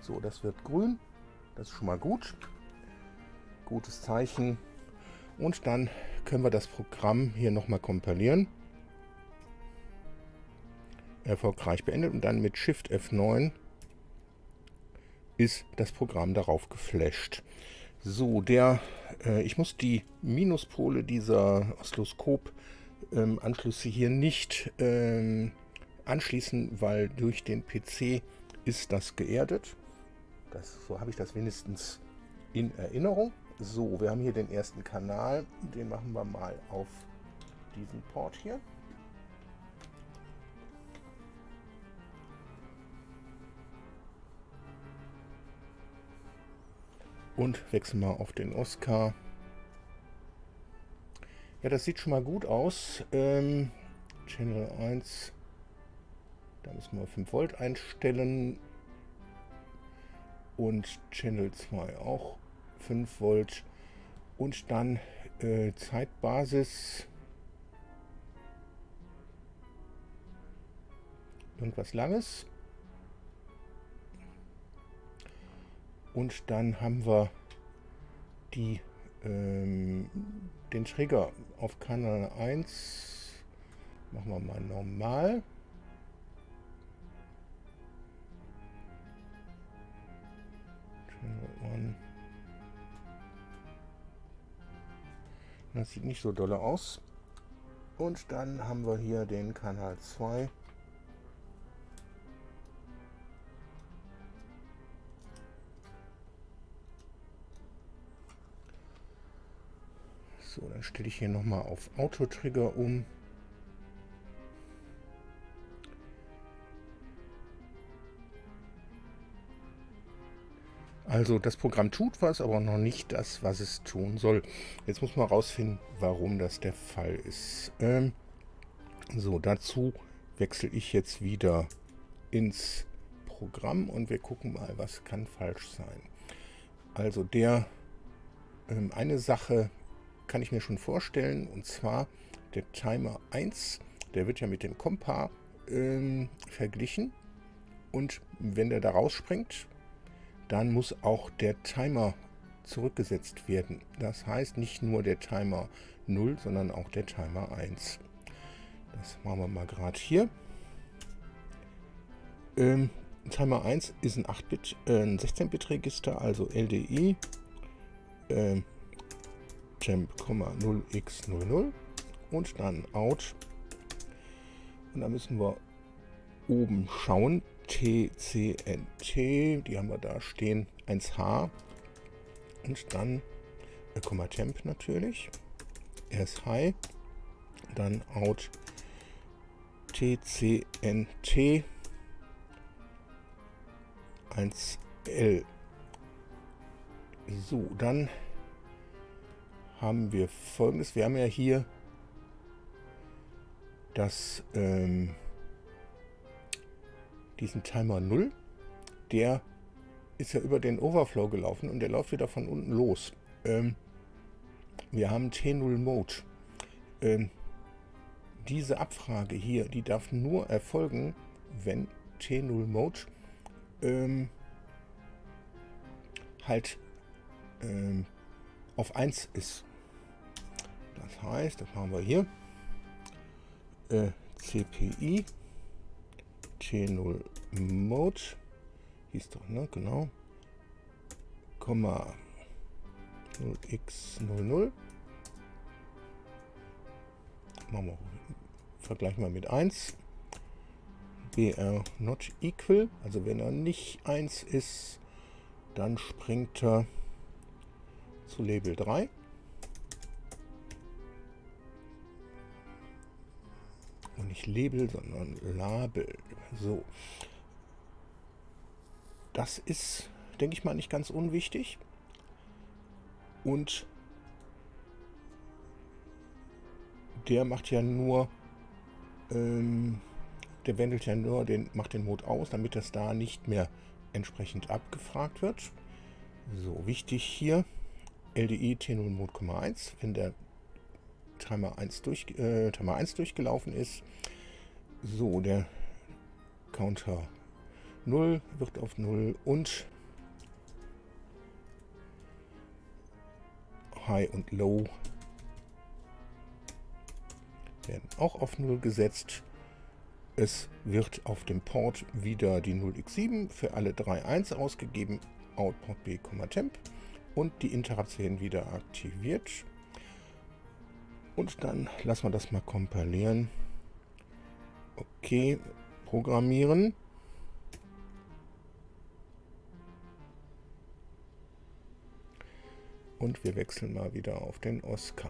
So, das wird grün. Das ist schon mal gut. Gutes Zeichen. Und dann können wir das Programm hier nochmal kompilieren. Erfolgreich beendet. Und dann mit Shift F9 ist das Programm darauf geflasht. So, ich muss die Minuspole dieser Oszilloskop-Anschlüsse hier nicht anschließen, weil durch den PC ist das geerdet. So habe ich das wenigstens in Erinnerung. So, wir haben hier den ersten Kanal. Den machen wir mal auf diesen Port hier. Und wechseln wir auf den Oscar. Ja, das sieht schon mal gut aus. Channel 1. Da müssen wir 5 Volt einstellen. Und Channel 2 auch 5 Volt. Und dann Zeitbasis. Irgendwas Langes. Und dann haben wir den Trigger auf Kanal 1. Machen wir mal normal. Das sieht nicht so dolle aus. Und dann haben wir hier den Kanal 2. So, dann stelle ich hier nochmal auf Autotrigger um. Also das Programm tut was, aber noch nicht das, was es tun soll. Jetzt muss man rausfinden, warum das der Fall ist. So, dazu wechsle ich jetzt wieder ins Programm und wir gucken mal, was kann falsch sein. Also eine Sache kann ich mir schon vorstellen, und zwar der Timer 1, der wird ja mit dem Kompa verglichen, und wenn der da rausspringt, dann muss auch der Timer zurückgesetzt werden. Das heißt nicht nur der Timer 0, sondern auch der Timer 1. Das machen wir mal gerade hier. Timer 1 ist ein 16-Bit-Register, also LDI Temp, 0x00 und dann Out. Und da müssen wir oben schauen. TCNT, die haben wir da stehen, 1H. Und dann Temp natürlich. Erst High, dann Out TCNT 1L. So, dann haben wir Folgendes. Wir haben ja hier diesen Timer 0. Der ist ja über den Overflow gelaufen und der läuft wieder von unten los. Wir haben T0 Mode. Diese Abfrage hier, die darf nur erfolgen, wenn T0 Mode halt auf 1 ist. Das heißt, das machen wir hier. CPI T0 Mode hieß doch, ne? Genau. 0x00. Machen wir, vergleichen wir mit 1. BR not equal, also wenn er nicht 1 ist, dann springt er zu Label 3. Und nicht Label, sondern Label. So. Das ist, denke ich mal, nicht ganz unwichtig. Und der macht ja nur, der wendelt ja nur, macht den Mode aus, damit das da nicht mehr entsprechend abgefragt wird. So, wichtig hier, LDI T0 Mode, 1, wenn der Timer 1 durchgelaufen ist. So, der Counter 0 wird auf 0 und High und Low werden auch auf 0 gesetzt. Es wird auf dem Port wieder die 0x7 für alle 3 1 ausgegeben, Output B, Temp, und die Interrupts werden wieder aktiviert. Und dann lassen wir das mal kompilieren. Okay, programmieren. Und wir wechseln mal wieder auf den Oscar.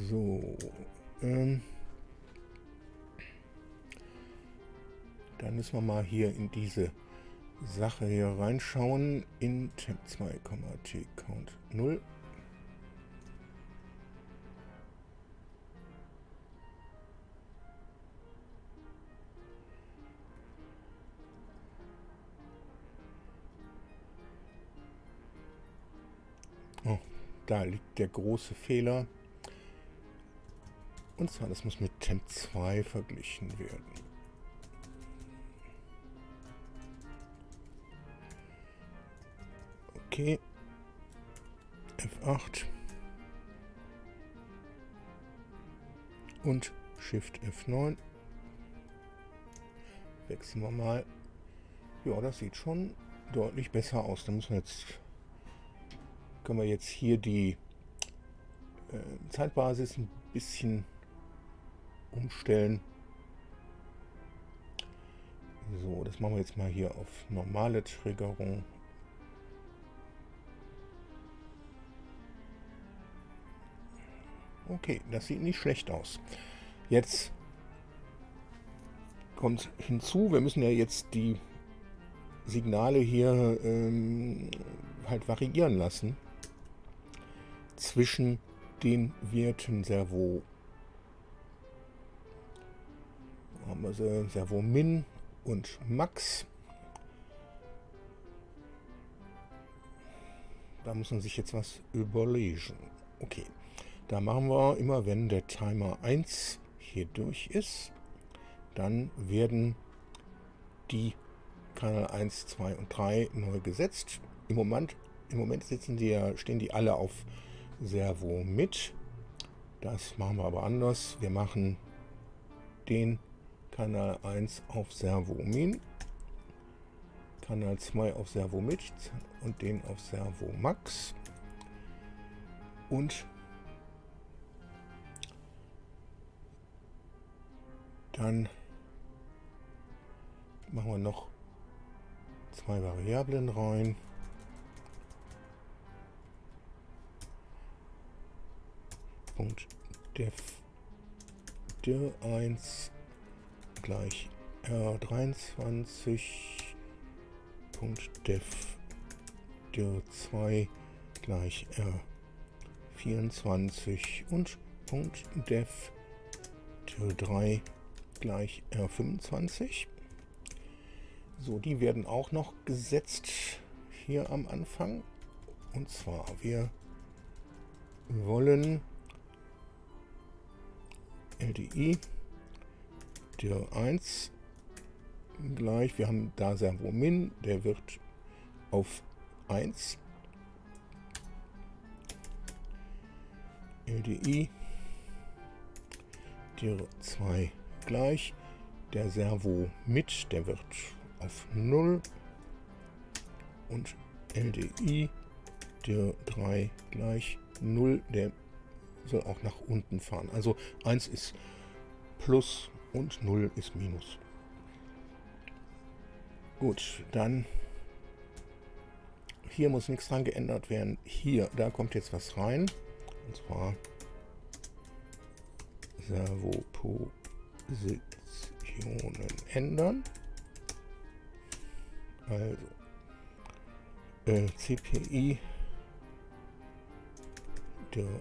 So, dann müssen wir mal hier in diese Sache hier reinschauen. In Temp2, T Count 0. Oh, da liegt der große Fehler. Und zwar, das muss mit Temp2 verglichen werden. Okay. F8. Und Shift F9. Wechseln wir mal. Ja, das sieht schon deutlich besser aus. Da müssen wir jetzt, können wir jetzt hier die Zeitbasis ein bisschen umstellen. So, das machen wir jetzt mal hier auf normale Triggerung. Okay, das sieht nicht schlecht aus. Jetzt kommt hinzu, wir müssen ja jetzt die Signale hier halt variieren lassen zwischen den Werten Servo. Haben wir sie, Servo Min und Max. Da muss man sich jetzt was überlegen. Okay, da machen wir immer, wenn der Timer 1 hier durch ist, dann werden die Kanal 1, 2 und 3 neu gesetzt. Im Moment stehen die alle auf Servo mit. Das machen wir aber anders. Wir machen den Kanal 1 auf Servo Min, Kanal 2 auf Servo mit und den auf Servo Max. Und dann machen wir noch 2 Variablen rein. Punkt def dir 1 gleich R23. Punkt def dir 2 gleich R24 und Punkt def dir 3 gleich R25. So, die werden auch noch gesetzt hier am Anfang. Und zwar, wir wollen LDI dir 1 gleich, wir haben da Servo Min, der wird auf 1. LDI dir 2 gleich, der Servo mit, der wird auf 0 und LDI dir 3 gleich 0, der soll auch nach unten fahren. Also 1 ist Plus und 0 ist Minus. Gut, dann hier muss nichts dran geändert werden. Hier, da kommt jetzt was rein. Und zwar Servopositionen ändern. Also CPI der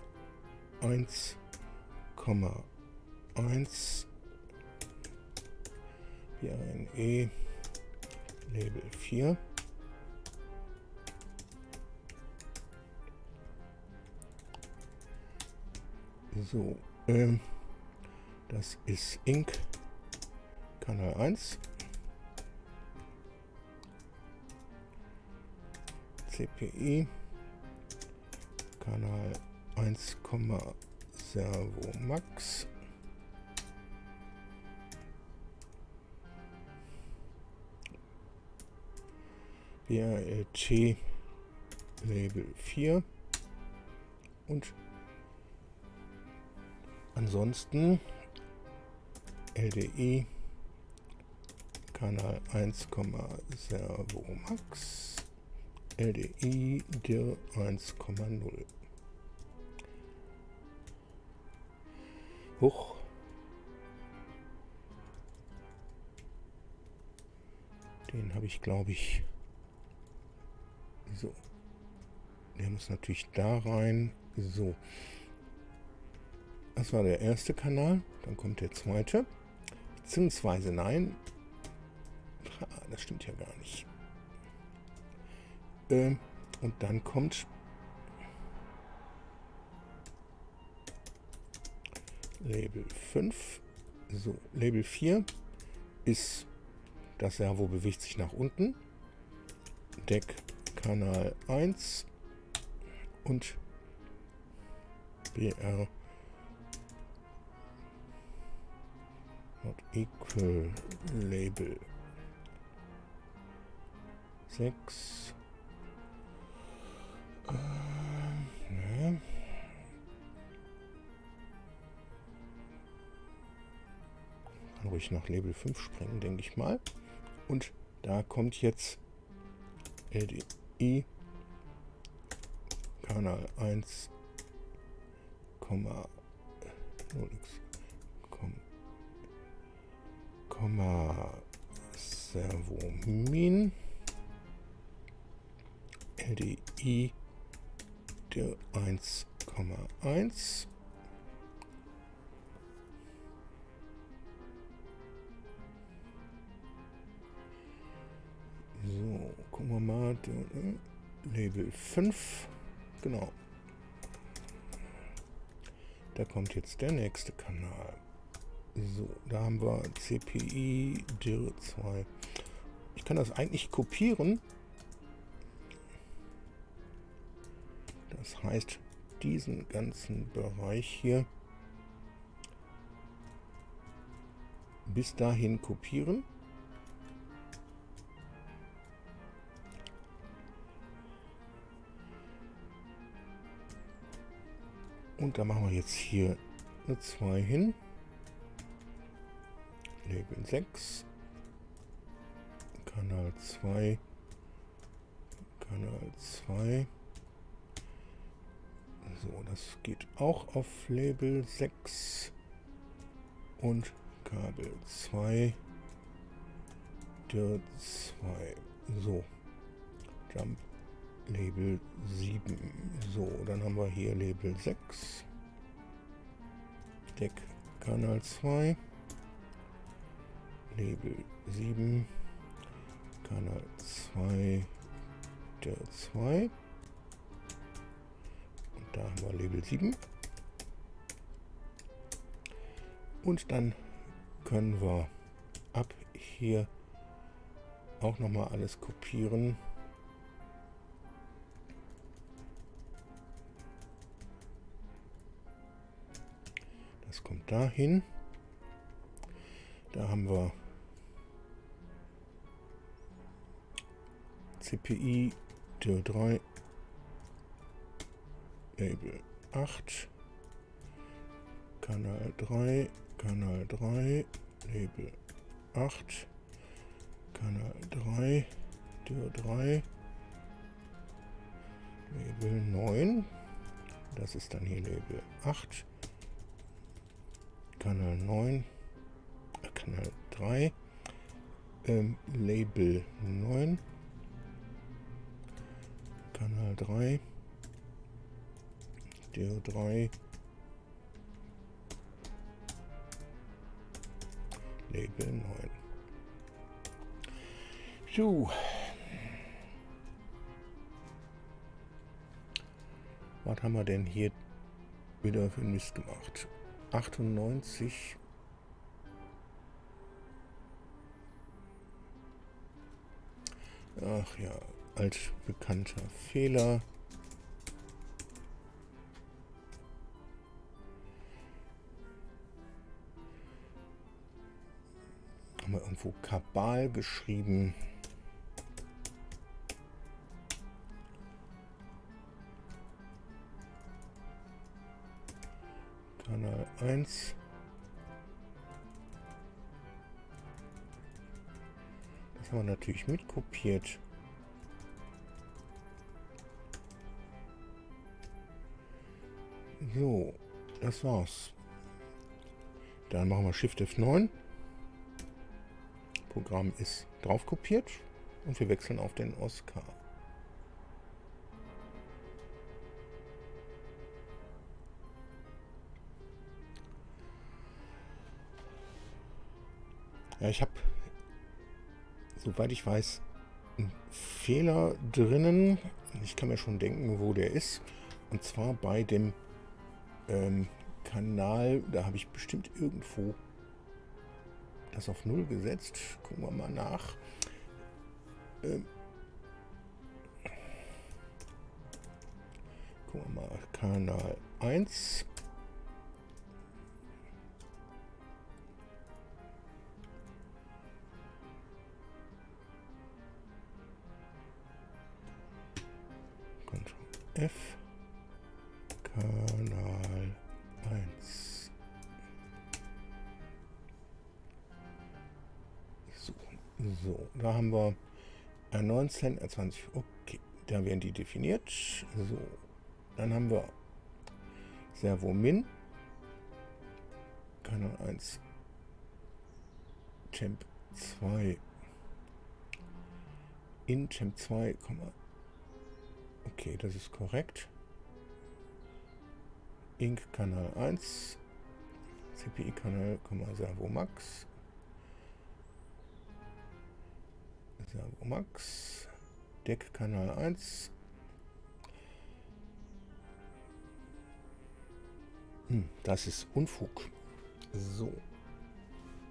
1,1 BNE Label 4. So, das ist Inc. Kanal 1. CPI Kanal 1, Servo Max. BRLT Label 4 und ansonsten LDI Kanal 1, Servo Max, LDI DIR 1,0. Hoch. Den habe ich, glaube ich, so. Der muss natürlich da rein. So. Das war der erste Kanal. Dann kommt der zweite. Beziehungsweise nein. Das stimmt ja gar nicht. Und dann kommt Label 5. So, Label 4 ist das Servo bewegt sich nach unten. Deck Kanal 1 und BR not equal Label 6. Ne. Kann ruhig nach Label 5 springen, denke ich mal. Und da kommt jetzt LDI Kanal 1, 0x, Servo Min LDI der 1,1 so, gucken wir mal, Label 5, genau, da kommt jetzt der nächste Kanal. So, da haben wir CPI DIR 2. Ich kann das eigentlich kopieren. Das heißt, diesen ganzen Bereich hier bis dahin kopieren. Und da machen wir jetzt hier eine 2 hin. Label 6. Kanal 2. Kanal 2. So, das geht auch auf Label 6. Und Kabel 2. Der 2. So. Jump Label 7. So, dann haben wir hier Label 6. Deck Kanal 2. Label 7. Kanal 2. Der 2. Und da haben wir Label 7. Und dann können wir ab hier auch nochmal alles kopieren. Das kommt dahin. Da haben wir CPI DIR 3 Label 8 Kanal 3 Label 8 Kanal 3, Tür 3, Label 9, das ist dann hier Label 8, Kanal 9, Kanal 3, Label 9, Kanal 3, Tür 3, Label 9. So. Was haben wir denn hier wieder für Mist gemacht? 98. Ach ja, altbekannter Fehler. Haben wir irgendwo Kabal geschrieben. Kanal 1. Das haben wir natürlich mitkopiert. So, das war's. Dann machen wir Shift F9. Programm ist drauf kopiert und wir wechseln auf den Oscar. Ja, ich habe, soweit ich weiß, einen Fehler drinnen. Ich kann mir schon denken, wo der ist. Und zwar bei dem Kanal, da habe ich bestimmt irgendwo das auf 0 gesetzt. Gucken wir mal nach. Gucken wir mal, Kanal 1. Ctrl F. Kanal 1. So, da haben wir R19, R20. Okay, da werden die definiert. So, dann haben wir Servo Min. Kanal 1. Temp 2. In Temp 2, okay, das ist korrekt. Inc Kanal 1, CPI Kanal, Servo Max, Servo Max, Deck Kanal 1. Das ist Unfug. So.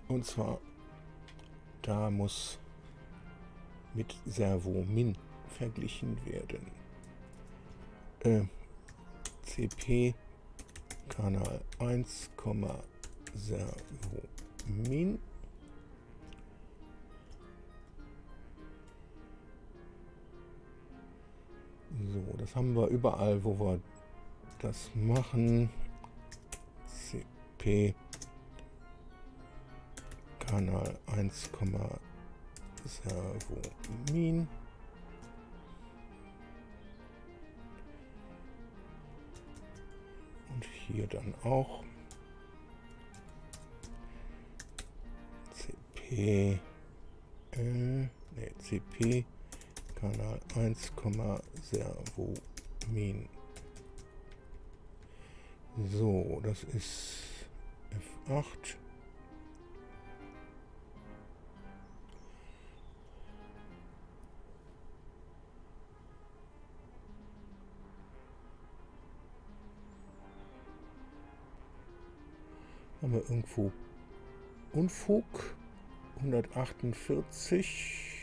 Und zwar, da muss mit Servo Min verglichen werden. CP Kanal 1, Servo Min. So, das haben wir überall, wo wir das machen. CP Kanal 1, Servo Min. Und hier dann auch CP CP Kanal 1, Servo Min. So, das ist F8. Haben wir irgendwo Unfug 148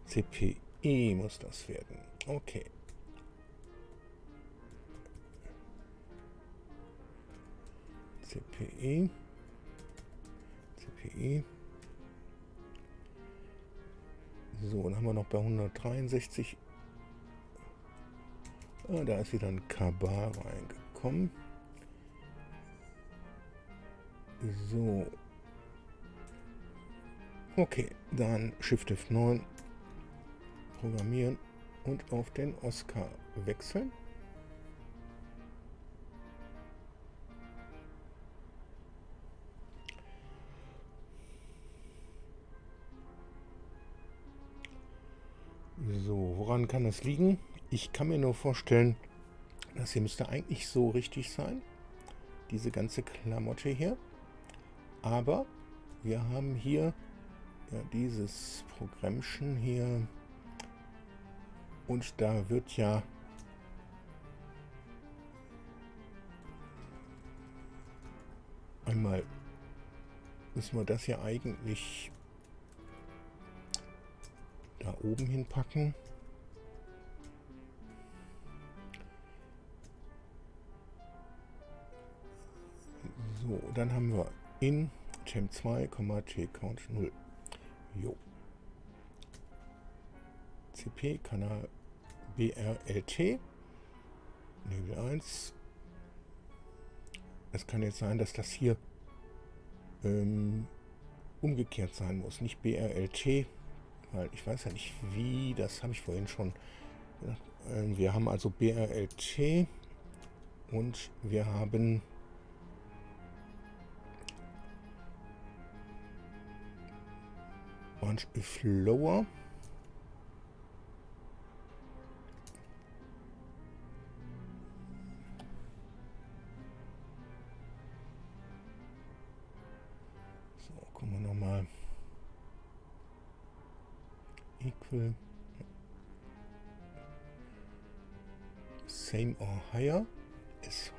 CPI muss das werden. Okay. CPI. So, dann haben wir noch bei 163. Da ist wieder ein Kabal reingekommen. So. Okay, dann Shift F9, programmieren und auf den Oscar wechseln. So, woran kann das liegen? Ich kann mir nur vorstellen, das hier müsste eigentlich so richtig sein. Diese ganze Klamotte hier. Aber wir haben hier ja dieses Programmchen hier. Und da wird ja einmal, müssen wir das hier eigentlich da oben hinpacken. So, dann haben wir in Temp2, T-Count 0. Jo. CP, Kanal BRLT, Label 1. Es kann jetzt sein, dass das hier umgekehrt sein muss, nicht BRLT, weil ich weiß ja nicht wie, das habe ich vorhin schon gesagt. Wir haben also BRLT und wir haben Bunch if lower. So, gucken wir nochmal. Equal. Same or higher. SH.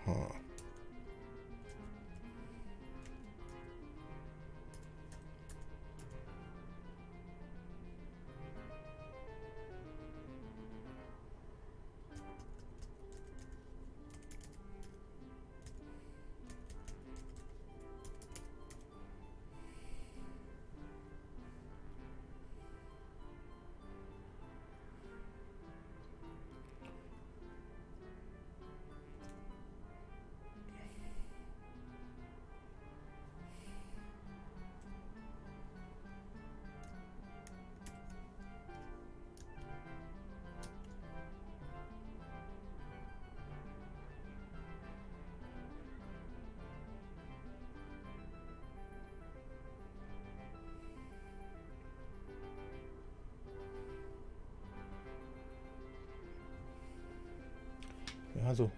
Ja, also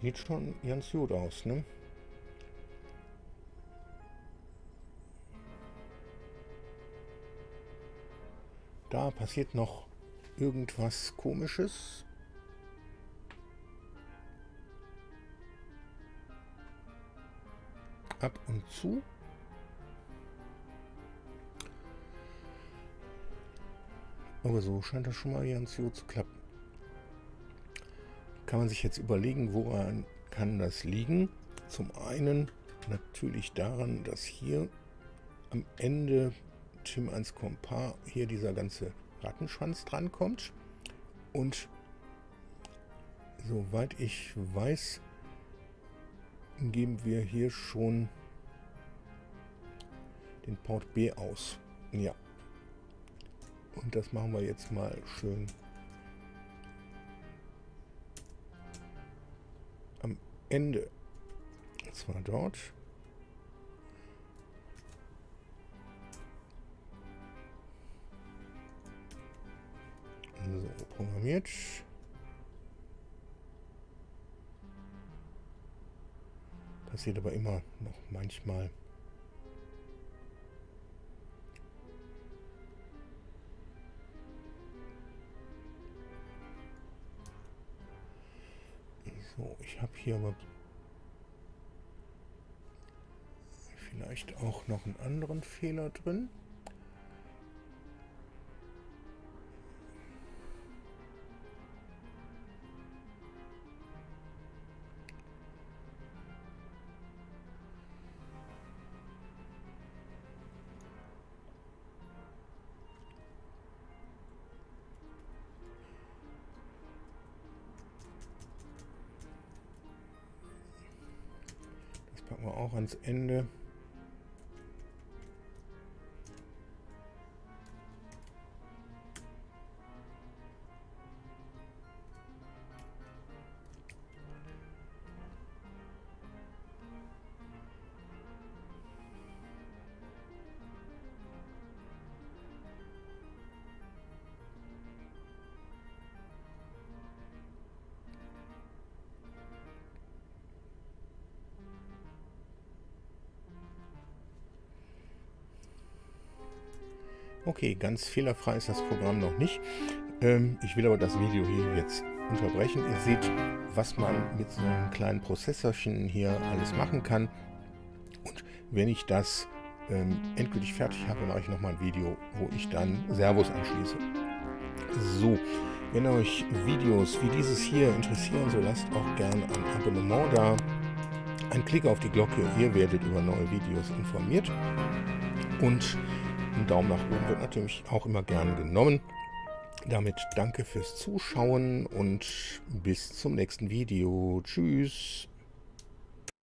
sieht schon ganz gut aus, ne? Da passiert noch irgendwas Komisches. Ab und zu. Aber so scheint das schon mal ganz gut zu klappen. Kann man sich jetzt überlegen, woran kann das liegen? Zum einen natürlich daran, dass hier am Ende Tim1 Compar hier dieser ganze Rattenschwanz drankommt. Und soweit ich weiß, geben wir hier schon den Port B aus. Ja. Und das machen wir jetzt mal schön am Ende. Und zwar dort. So, programmiert. Passiert aber immer noch manchmal. So, ich habe hier aber vielleicht auch noch einen anderen Fehler drin. Das packen wir auch ans Ende. Okay, ganz fehlerfrei ist das Programm noch nicht. Ich will aber das Video hier jetzt unterbrechen. Ihr seht, was man mit so einem kleinen Prozessorchen hier alles machen kann. Und wenn ich das endgültig fertig habe, mache ich nochmal ein Video, wo ich dann Servos anschließe. So, wenn euch Videos wie dieses hier interessieren, so lasst auch gerne ein Abonnement da. Ein Klick auf die Glocke, ihr werdet über neue Videos informiert. Und ein Daumen nach oben wird natürlich auch immer gern genommen. Damit danke fürs Zuschauen und bis zum nächsten Video. Tschüss.